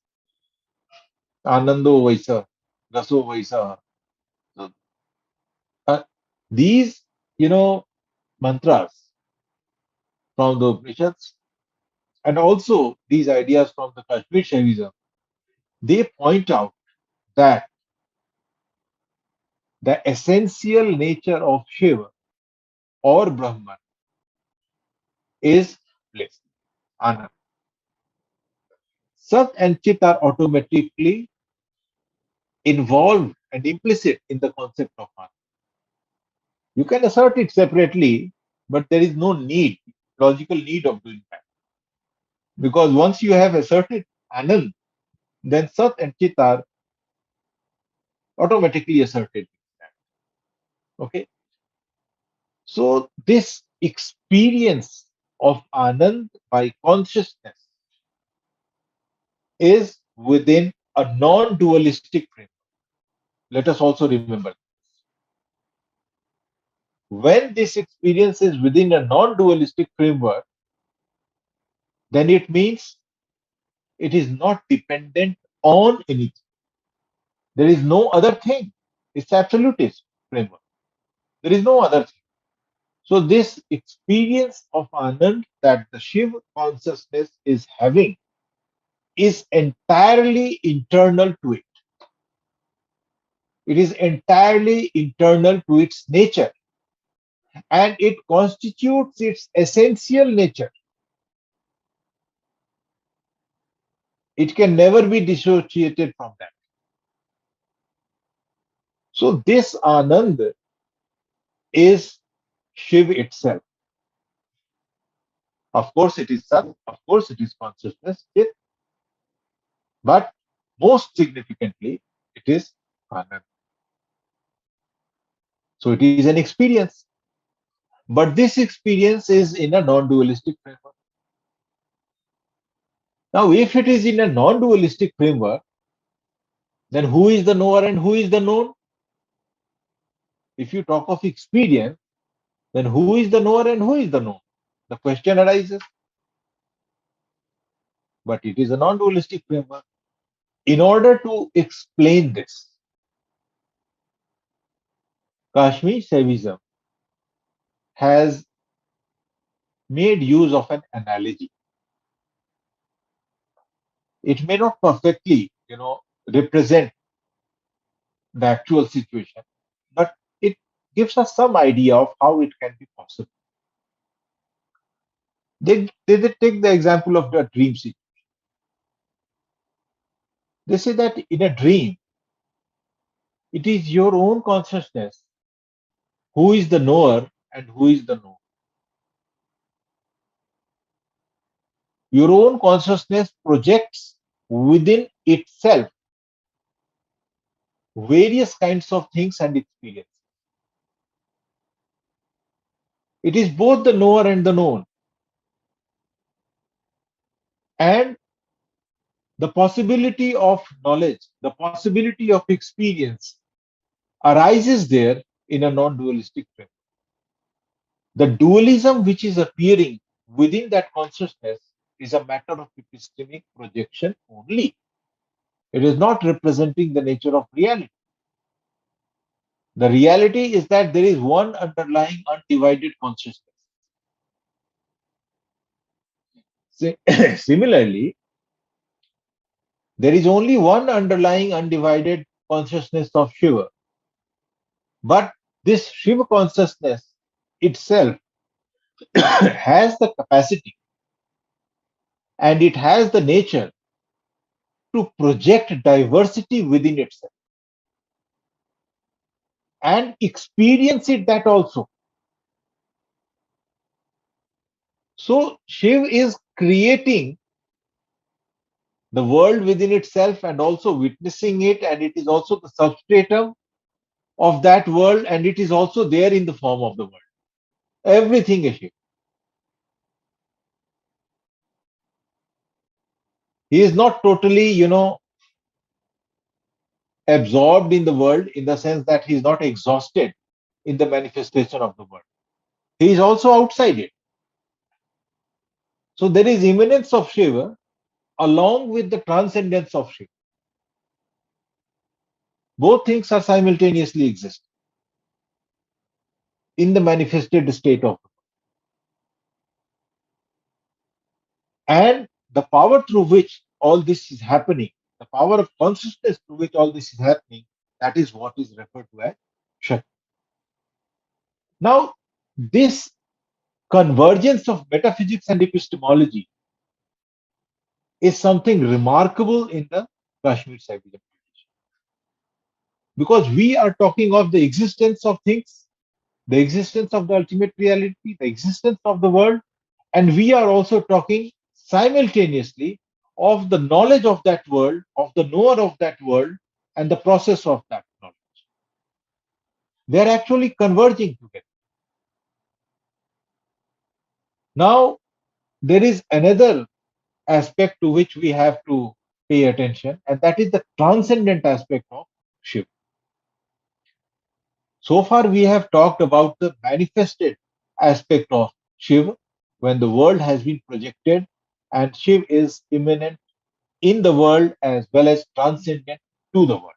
Anando Vaisa, Raso Vaisa. So, these, mantras from the Upanishads and also these ideas from the Kashmir Shaivism, they point out that the essential nature of Shiva or Brahman is bliss, Anand. Sat and Chit are automatically involved and implicit in the concept of Anand. You can assert it separately, but there is no need, logical need of doing that. Because once you have asserted Anand, then Sat and Chit are automatically asserted. Okay. So this experience of Anand by consciousness is within a non-dualistic framework. Let us also remember, when this experience is within a non-dualistic framework, then it means it is not dependent on anything. There is no other thing. It's absolutist framework. There is no other thing. So this experience of Anand that the Shiv consciousness is having is entirely internal to it. It is entirely internal to its nature, and it constitutes its essential nature. It can never be dissociated from that. So this Anand is Shiv itself. Of course, it is Sat, of course, it is consciousness, but most significantly, it is Anand. So it is an experience, but this experience is in a non dualistic framework. Now, if it is in a non dualistic framework, then who is the knower and who is the known? If you talk of experience, then who is the knower and who is the known? The question arises. But it is a non dualistic framework. In order to explain this, Kashmir Shaivism has made use of an analogy. It may not perfectly, represent the actual situation, but it gives us some idea of how it can be possible. They take the example of the dream sequence. They say that in a dream, it is your own consciousness who is the knower and who is the known. Your own consciousness projects within itself various kinds of things and experiences. It is both the knower and the known. And the possibility of knowledge, the possibility of experience arises there in a non dualistic frame. The dualism which is appearing within that consciousness is a matter of epistemic projection only. It is not representing the nature of reality. The reality is that there is one underlying undivided consciousness. Similarly, There is only one underlying undivided consciousness of Shiva, but this Shiva consciousness itself has the capacity and it has the nature to project diversity within itself and experience it that also. So Shiv is creating the world within itself and also witnessing it, and it is also the substratum of that world, and it is also there in the form of the world. Everything is Shiv. He is not totally, absorbed in the world in the sense that he is not exhausted in the manifestation of the world. He is also outside it. So there is immanence of Shiva along with the transcendence of Shiva. Both things are simultaneously exist in the manifested state of, and the power through which all this is happening, the power of consciousness through which all this is happening, that is what is referred to as Shakti. Now, this convergence of metaphysics and epistemology is something remarkable in the Kashmir Saivism tradition, because we are talking of the existence of things, the existence of the ultimate reality, the existence of the world, and we are also talking simultaneously of the knowledge of that world, of the knower of that world, and the process of that knowledge. They are actually converging together. Now, there is another aspect to which we have to pay attention, and that is the transcendent aspect of Shiva. So far, we have talked about the manifested aspect of Shiva when the world has been projected, and Shiva is immanent in the world as well as transcendent to the world.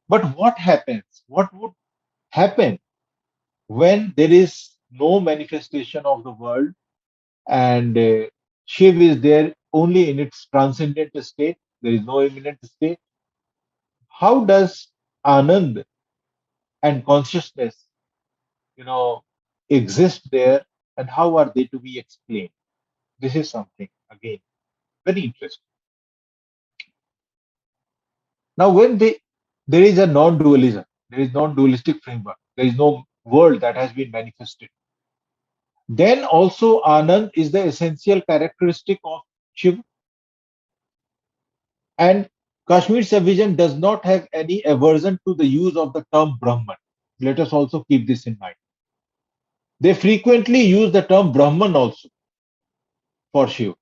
But what happens? What would happen when there is no manifestation of the world and Shiv is there only in its transcendent state? There is no immanent state. How does Anand and consciousness, you know, exist there, and how are they to be explained? This is something again very interesting. Now, when there is a non-dualism, there is non-dualistic framework, there is no world that has been manifested. Then also Anand is the essential characteristic of Shiva, and Kashmir Vision does not have any aversion to the use of the term Brahman. Let us also keep this in mind. They frequently use the term Brahman also for Shiva.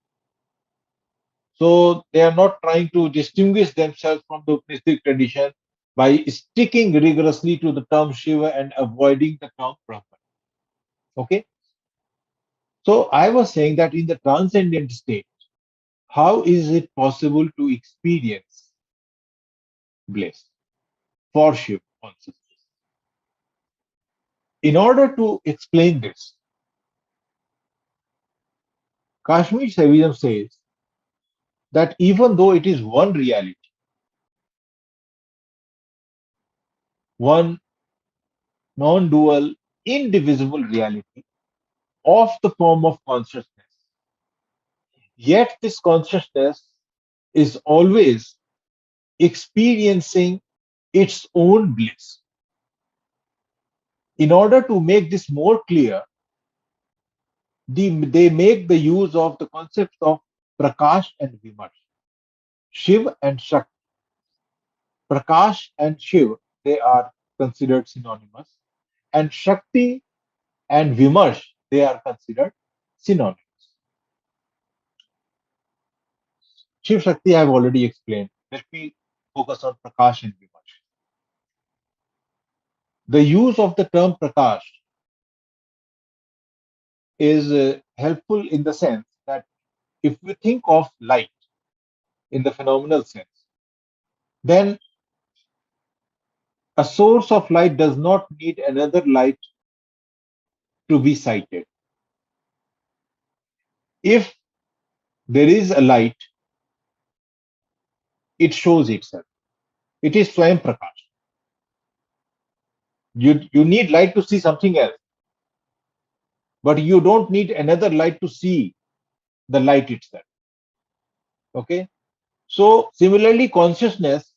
So they are not trying to distinguish themselves from the Upanishadic tradition by sticking rigorously to the term Shiva and avoiding the term Brahman. Okay. So I was saying that in the transcendent state, how is it possible to experience bliss for Shiva consciousness? In order to explain this, Kashmir Saivism says that even though it is one reality, one non dual, indivisible reality of the form of consciousness, yet this consciousness is always experiencing its own bliss. In order to make this more clear, they make the use of the concepts of Prakash and Vimarsh, Shiv and Shakti. Prakash and Shiv, they are considered synonymous, and Shakti and Vimarsh, they are considered synonymous. Shiv Shakti I have already explained. Let me focus on Prakash and Vimarsh. The use of the term Prakash is helpful in the sense that if we think of light in the phenomenal sense, then a source of light does not need another light to be sighted. If there is a light it shows itself. It is Swayam Prakash. You need light to see something else, but you don't need another light to see the light itself. Okay. So similarly, consciousness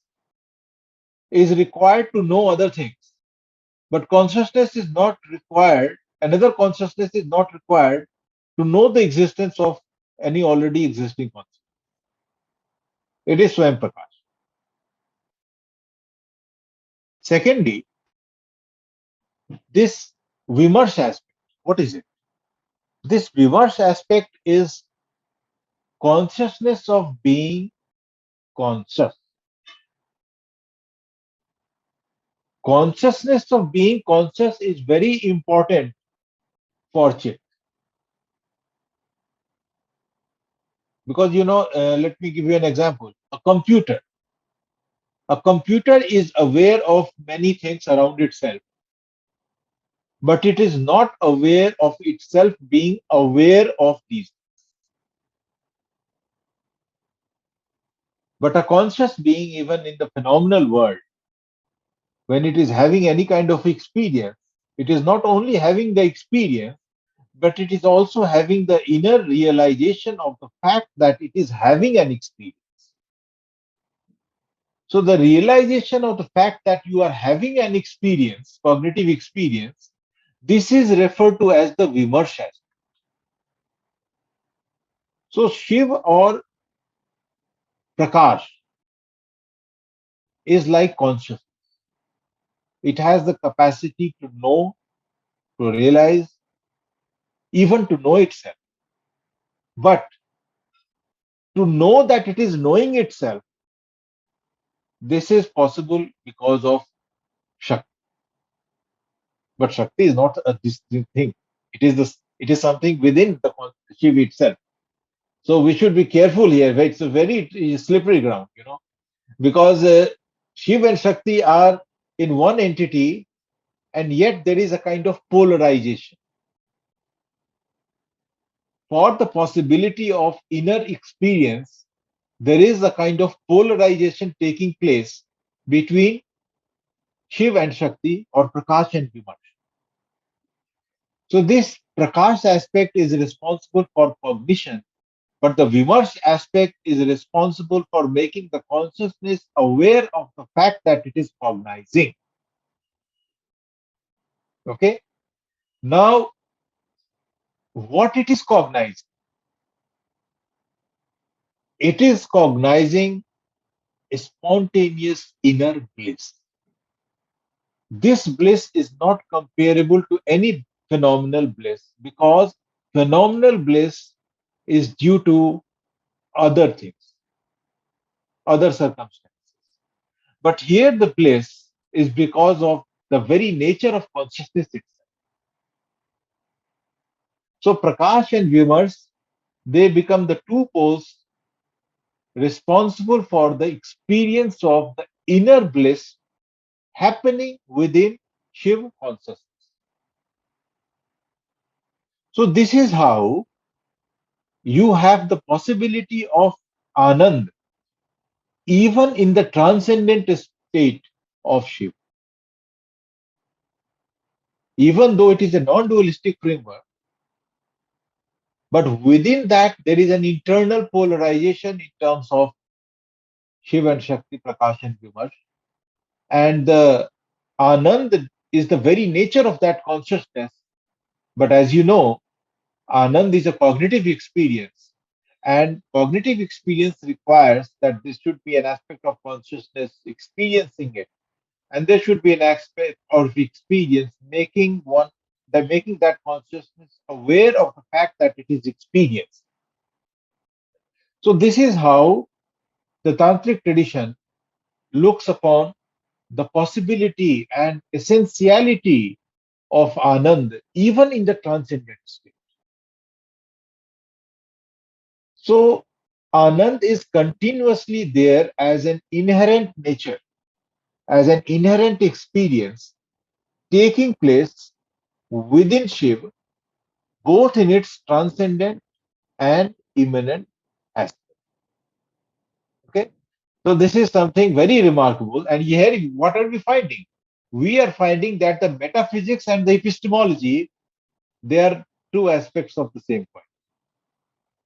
is required to know other things, but consciousness is not required. Another consciousness is not required to know the existence of any already existing consciousness. It is Swayam Prakash. Secondly, this Vimarsh aspect. What is it? This Vimarsh aspect is consciousness of being conscious. Consciousness of being conscious is very important for Chit, because let me give you an example. A computer is aware of many things around itself, but it is not aware of itself being aware of these. But a conscious being, even in the phenomenal world, when it is having any kind of experience, it is not only having the experience, but it is also having the inner realization of the fact that it is having an experience. So, the realization of the fact that you are having an experience, cognitive experience, this is referred to as the Vimarsha. So, Shiv or Prakash is like consciousness. It has the capacity to know, to realize, even to know itself. But to know that it is knowing itself, this is possible because of Shakti. But Shakti is not a distinct thing. It is something within the Shiv itself. So we should be careful here. It's a very slippery ground, because Shiv and Shakti are in one entity, and yet there is a kind of polarization. For the possibility of inner experience, there is a kind of polarization taking place between Shiv and Shakti, or Prakash and Vimash. So this Prakash aspect is responsible for cognition, but the Vimash aspect is responsible for making the consciousness aware of the fact that it is cognizing. Okay. Now, what it is cognizing? It is cognizing a spontaneous inner bliss. This bliss is not comparable to any phenomenal bliss, because phenomenal bliss is due to other things, other circumstances. But here the bliss is because of the very nature of consciousness itself. So Prakash and Vimas, they become the two poles responsible for the experience of the inner bliss happening within Shiva consciousness. So this is how you have the possibility of Anand even in the transcendent state of Shiva. Even though it is a non-dualistic framework, but within that there is an internal polarization in terms of Shiva and Shakti, Prakash and Vimash. And the Anand is the very nature of that consciousness. But as you know, Anand is a cognitive experience. And cognitive experience requires that there should be an aspect of consciousness experiencing it. And there should be an aspect of experience making that consciousness aware of the fact that it is experience. So this is how the tantric tradition looks upon the possibility and essentiality of Anand, even in the transcendent state. So, Anand is continuously there as an inherent nature, as an inherent experience taking place within Shiva, both in its transcendent and immanent aspect. Okay. So this is something very remarkable. And here, what are we finding? We are finding that the metaphysics and the epistemology, they are two aspects of the same coin.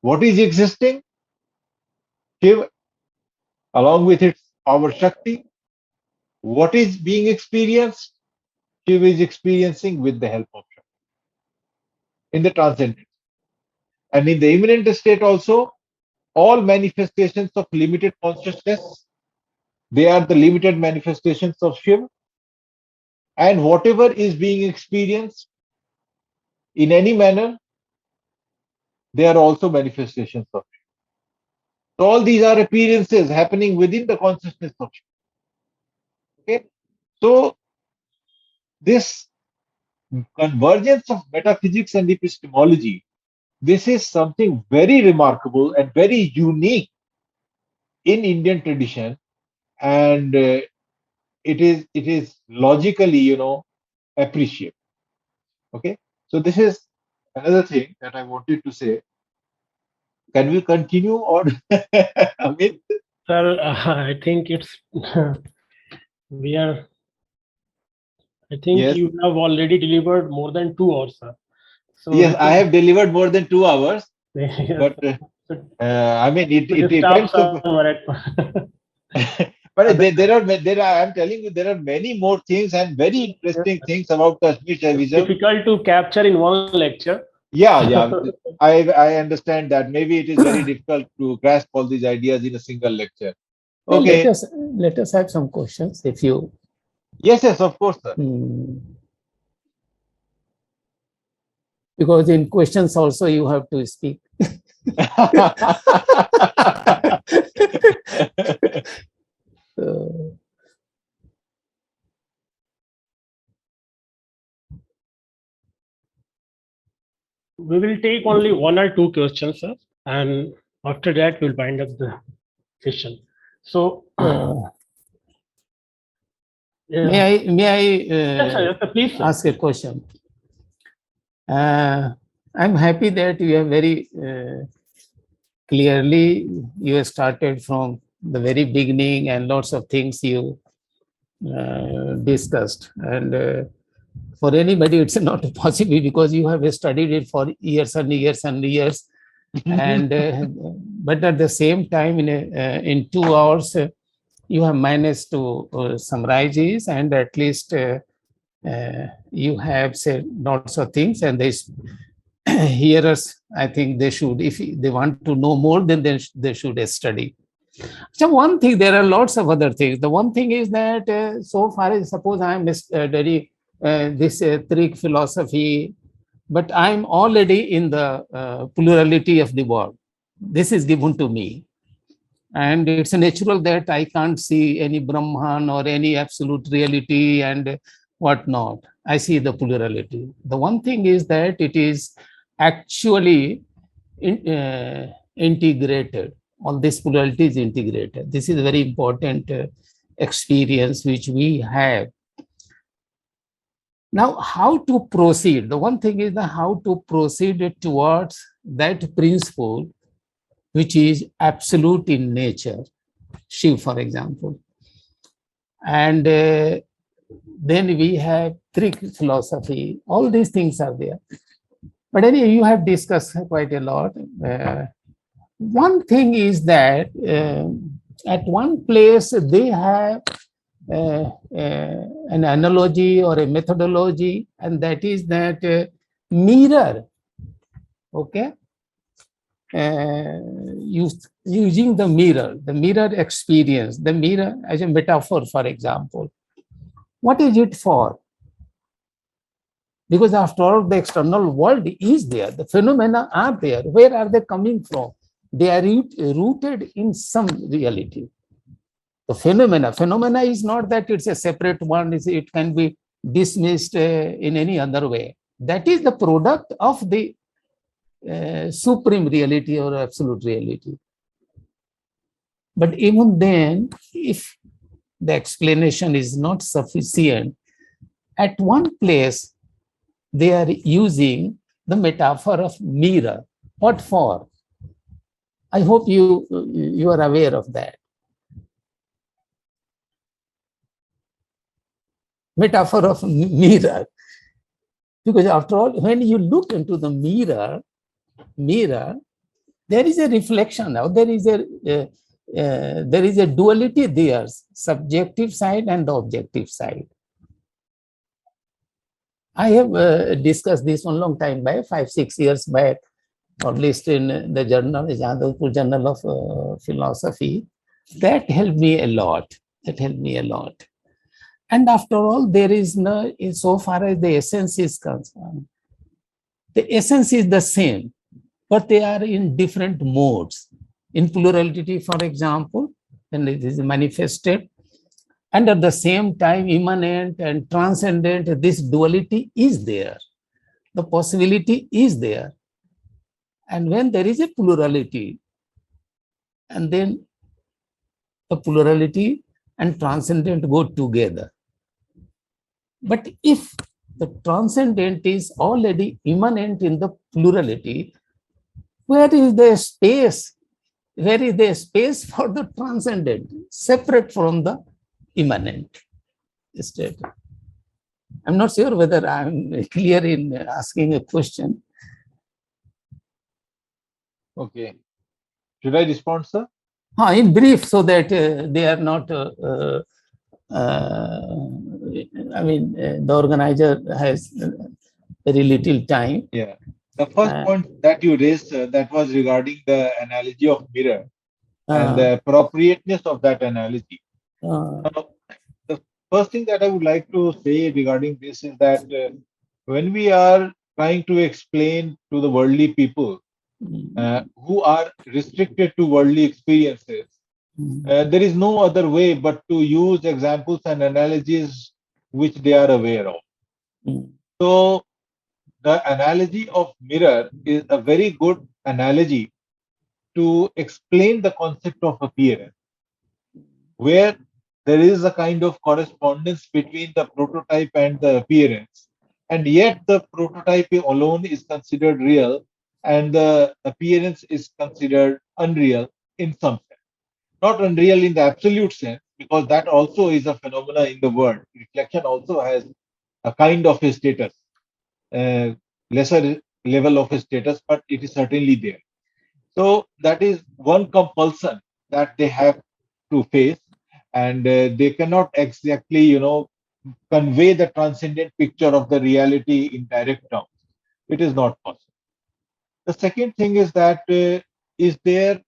What is existing? Shiv, along with its power Shakti. What is being experienced? Shiv is experiencing with the help of Shakti in the transcendence. And in the immanent state also, all manifestations of limited consciousness, they are the limited manifestations of Shiv. And whatever is being experienced in any manner, they are also manifestations of Shiv. So all these are appearances happening within the consciousness of Shiv. Okay. So this convergence of metaphysics and epistemology, this is something very remarkable and very unique in Indian tradition, and it is logically, appreciable. Okay, so this is another thing that I wanted to say. Can we continue, or I mean, Sir, I think it's we are. I think yes, you have already delivered more than 2 hours, sir. So yes, we I should, have delivered more than 2 hours, yes, but sir. should, I mean, it should stop depends of. somewhere at. But Other- there are. I'm telling you, there are many more things and very yes, interesting sir. things about Kashmir It's Shaivism. difficult to capture in one lecture. Yeah, yeah. So, I understand that maybe it is very difficult to grasp all these ideas in a single lecture. Well, Okay. let us have some questions if you. Yes, yes, of course, sir. Because in questions also you have to speak. Uh, we will take only 1 or 2 questions, sir, and after that we'll wind up the session. So, may yeah. I Yes, sir, yes, sir, please, sir. ask a question? I'm happy that you have very clearly you have started from the very beginning and lots of things you discussed. And for anybody, it's not possible because you have studied it for years and years and years. And but at the same time, in 2 hours, you have managed to summarize this, and at least you have said lots of things, and these hearers, I think they should, if they want to know more, then they should study. So one thing, there are lots of other things. The one thing is that so far as suppose I am studying this Greek philosophy, but I'm already in the plurality of the world. This is given to me. And it's natural that I can't see any Brahman or any absolute reality and whatnot. I see the plurality. The one thing is that it is actually integrated. All this plurality is integrated. This is a very important experience which we have. Now, how to proceed? The one thing is how to proceed towards that principle which is absolute in nature, Shiv, for example. And then we have Greek philosophy. All these things are there. But anyway, you have discussed quite a lot. One thing is that at one place they have an analogy or a methodology, and that is that mirror, okay? Using the mirror experience, the mirror as a metaphor, for example. What is it for? Because after all, the external world is there. The phenomena are there. Where are they coming from? They are rooted in some reality. The phenomena is not that it's a separate one. It can be dismissed in any other way. That is the product of the supreme reality or absolute reality. But even then, if the explanation is not sufficient, at one place they are using the metaphor of mirror. What for? I hope you are aware of that. metaphor of mirror. Because after all, when you look into the mirror, there is a reflection now. There is a duality there, subjective side and the objective side. I have discussed this one long time back, 5-6 years back, published in the journal, Jadavpur Journal of Philosophy. That helped me a lot. And after all, there is no, so far as the essence is concerned, the essence is the same, but they are in different modes. In plurality, for example, when it is manifested, and at the same time, immanent and transcendent, this duality is there. The possibility is there. And when there is a plurality, and then the plurality and transcendent go together. But if the transcendent is already immanent in the plurality, where is the space? Where is the space for the transcendent, separate from the immanent state? I'm not sure whether I'm clear in asking a question. Okay. Should I respond, sir? In brief, so that they are not, the organizer has very little time. Yeah. The first point that you raised, that was regarding the analogy of mirror and the appropriateness of that analogy. The first thing that I would like to say regarding this is that when we are trying to explain to the worldly people who are restricted to worldly experiences, there is no other way but to use examples and analogies which they are aware of. So the analogy of mirror is a very good analogy to explain the concept of appearance, where there is a kind of correspondence between the prototype and the appearance, and yet the prototype alone is considered real and the appearance is considered unreal in some sense. Not unreal in the absolute sense, because that also is a phenomena in the world. Reflection also has a kind of a status, lesser level of a status, but it is certainly there. So that is one compulsion that they have to face, and they cannot exactly, convey the transcendent picture of the reality in direct terms. It is not possible. The second thing is that is there,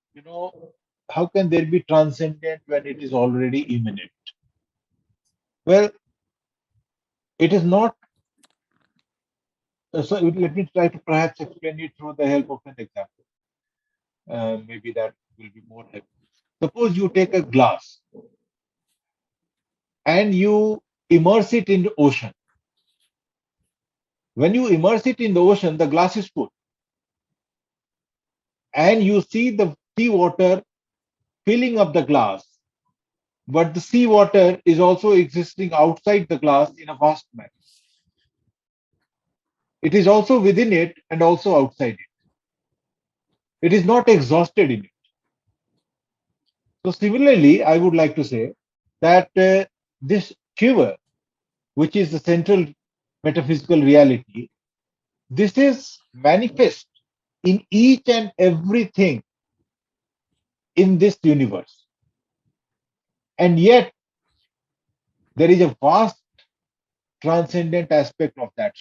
how can there be transcendent when it is already immanent? Well, it is not. So let me try to perhaps explain it through the help of an example. Maybe that will be more helpful. Suppose you take a glass and you immerse it in the ocean. When you immerse it in the ocean, the glass is full. And you see the seawater filling up the glass. But the seawater is also existing outside the glass in a vast manner. It is also within it and also outside it. It is not exhausted in it. So similarly, I would like to say that this Shiva, which is the central metaphysical reality, this is manifest in each and everything in this universe. And yet, there is a vast transcendent aspect of that.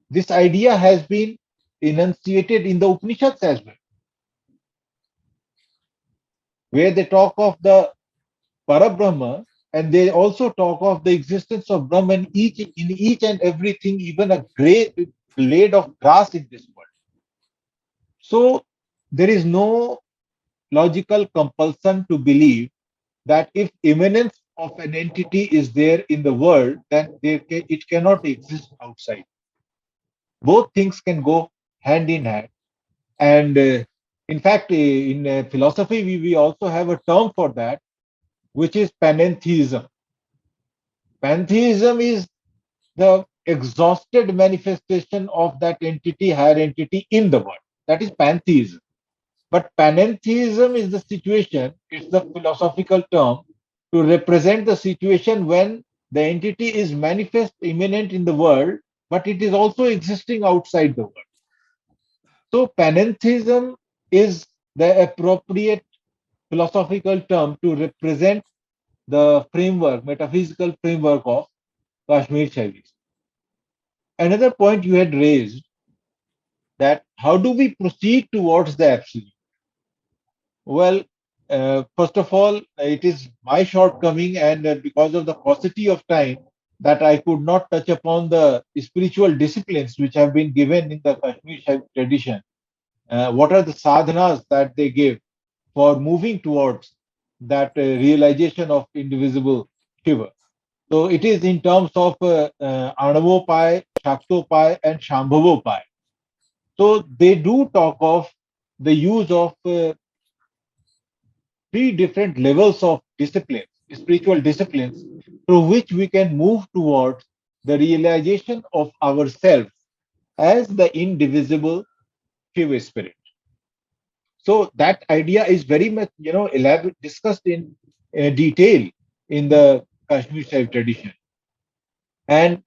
This idea has been enunciated in the Upanishads as well, where they talk of the Parabrahma, and they also talk of the existence of Brahman in each and everything, even a great blade of grass in this world. So there is no logical compulsion to believe that if immanence of an entity is there in the world, then it cannot exist outside. Both things can go hand in hand. And in fact, in philosophy, we also have a term for that, which is panentheism. Pantheism is the exhausted manifestation of that entity, higher entity in the world. That is pantheism. But panentheism is the situation, it's the philosophical term to represent the situation when the entity is manifest, immanent in the world, but it is also existing outside the world. So panentheism is the appropriate philosophical term to represent the framework, metaphysical framework of Kashmir Shaivism. Another point you had raised, that how do we proceed towards the absolute? Well, first of all, it is my shortcoming, and because of the paucity of time, that I could not touch upon the spiritual disciplines which have been given in the Kashmir Shaif tradition. What are the sadhanas that they give for moving towards that realization of indivisible Shiva? So it is in terms of Anavopai, Shaktopai, and Shambhavopai. So they do talk of the use of three different levels of disciplines, spiritual disciplines, through which we can move towards the realization of ourselves as the indivisible Shiva spirit. So that idea is very much, elaborate, discussed in detail in the Kashmir Shaif tradition. And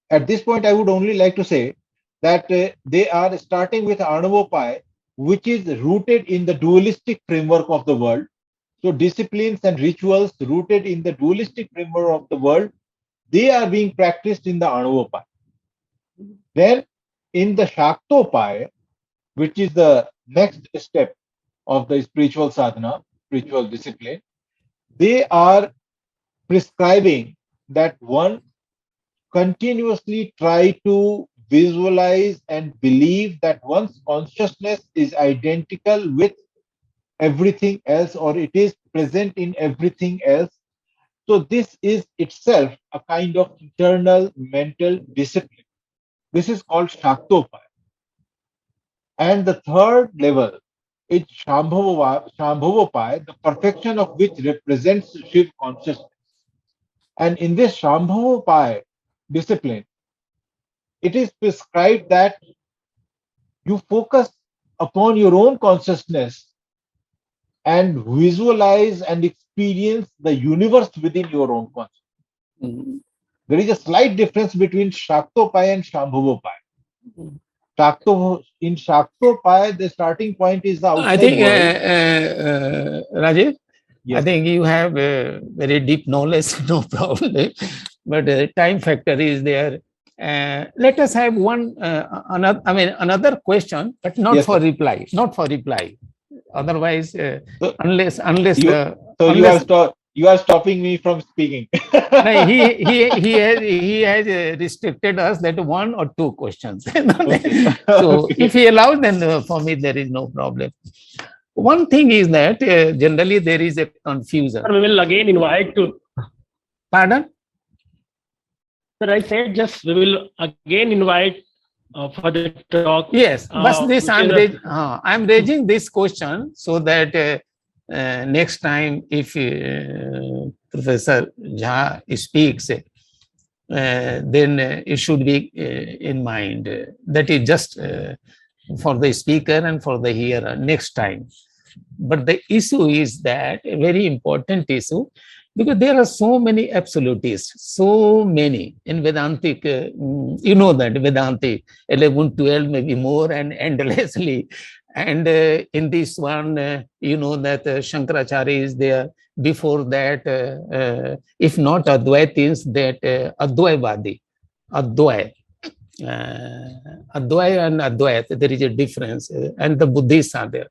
at this point, I would only like to say that they are starting with Anavopai, which is rooted in the dualistic framework of the world. So disciplines and rituals rooted in the dualistic framework of the world, they are being practiced in the Anavopai. Then in the Shaktopai, which is the next step of the spiritual sadhana, spiritual discipline, they are prescribing that one continuously try to visualize and believe that one's consciousness is identical with everything else, or it is present in everything else. So this is itself a kind of internal mental discipline. This is called Shaktopai. And the third level is Shambhavopai, the perfection of which represents Shiv consciousness. And in this Shambhavopai discipline, it is prescribed that you focus upon your own consciousness and visualize and experience the universe within your own consciousness. Mhm. There is a slight difference between Shaktopai and Shambhavopai. In Shaktopai, the starting point is the I outside think, world. Rajesh, I Yes. think you have very deep knowledge, no problem. But time factor is there. Let us have another question, but not Yes, for sir. reply. Not for reply. Otherwise, So unless you the so unless you are stopping me from speaking. no, he has restricted us that one or two questions. Okay. So if Okay. he allows, then for me there is no problem. One thing is that generally there is a confusion. Sir, we will again invite to. Pardon? Sir, I said just we will again invite for the talk. Yes, but Which this is I'm raising this question so that next time if Professor Jha speaks, then it should be in mind. That is just for the speaker and for the hearer next time. But the issue is that a very important issue, because there are so many absolutists, so many in Vedantic, you know that Vedantic 11, 12, maybe more and endlessly. And in this one, you know that Shankaracharya is there. Before that, if not Advaitins, that Advaivadi, Advait. Advaya and Advait, there is a difference, and the Buddhists are there.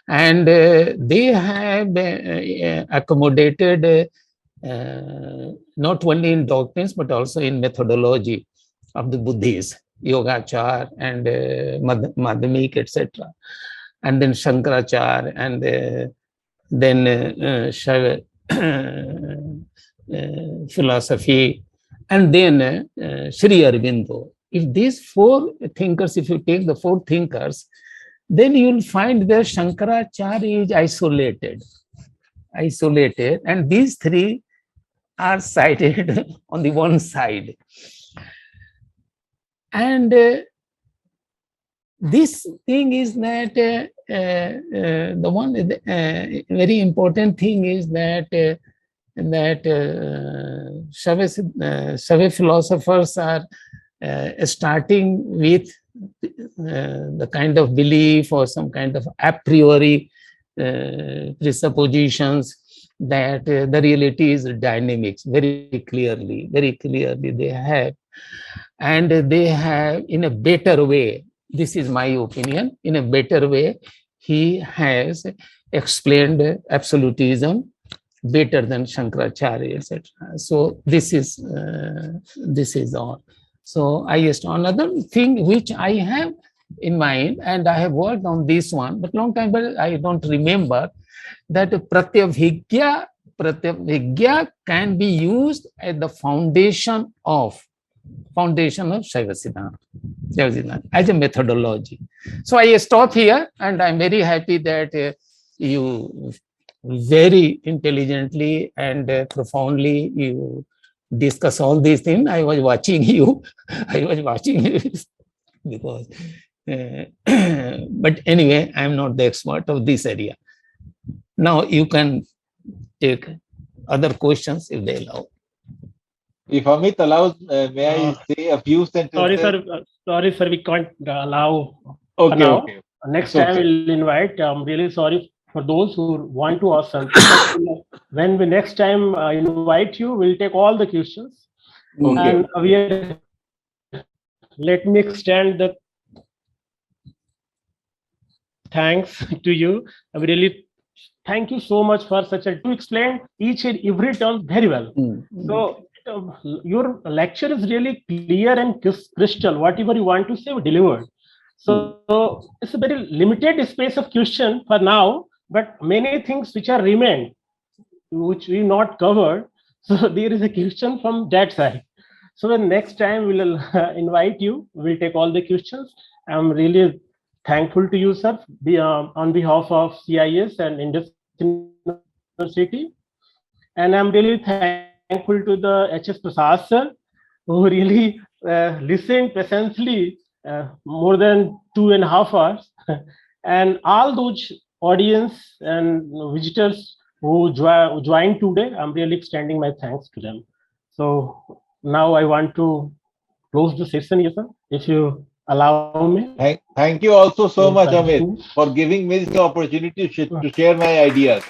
And they have accommodated not only in doctrines but also in methodology of the Buddhists, Yogachar and Madhyamik, etc. And then Shankaracharya, and then Shaiva philosophy, and then Sri Aurobindo. If these four thinkers, if you take the four thinkers, then you will find that Shankaracharya is isolated, and these three are cited on the one side. And this thing is that the one very important thing is that that Shaiva philosophers are starting with the kind of belief or some kind of a priori presuppositions that the reality is dynamics very clearly they have, and they have in a better way, this is my opinion, in a better way he has explained absolutism better than Shankaracharya, etc. So this is all. So I just another thing which I have in mind, and I have worked on this one, but long time, but I don't remember that pratyabhigya can be used as the foundation of Shaiva Siddhanta as a methodology. So I stop here, and I'm very happy that you very intelligently and profoundly you discuss all these things. I was watching you. Because, but anyway, I'm not the expert of this area. Now you can take other questions if they allow. If Amit allows, may I say a few sentences? Sorry, sir, we can't allow. Okay, now. okay. Next time we'll invite. I'm really sorry for those who want to ask something. When we next time invite you, we'll take all the questions. Okay. And let me extend the thanks to you. I really thank you so much for such a to explain each and every term very well. So your lecture is really clear and crystal. Whatever you want to say, delivered. So it's a very limited space of question for now, but many things which are remained, which we not covered. So there is a question from that side. So the next time we'll invite you, we'll take all the questions. I'm really thankful to you, sir, on behalf of CIS and Indus University. And I'm really thankful to the HS Prasad, sir, who really listened patiently more than 2.5 hours. And all those audience and visitors who joined today, I'm really extending my thanks to them. So now I want to close the session, yes, sir, if you allow me. Thank you also so much, Amit, for giving me the opportunity to share my ideas.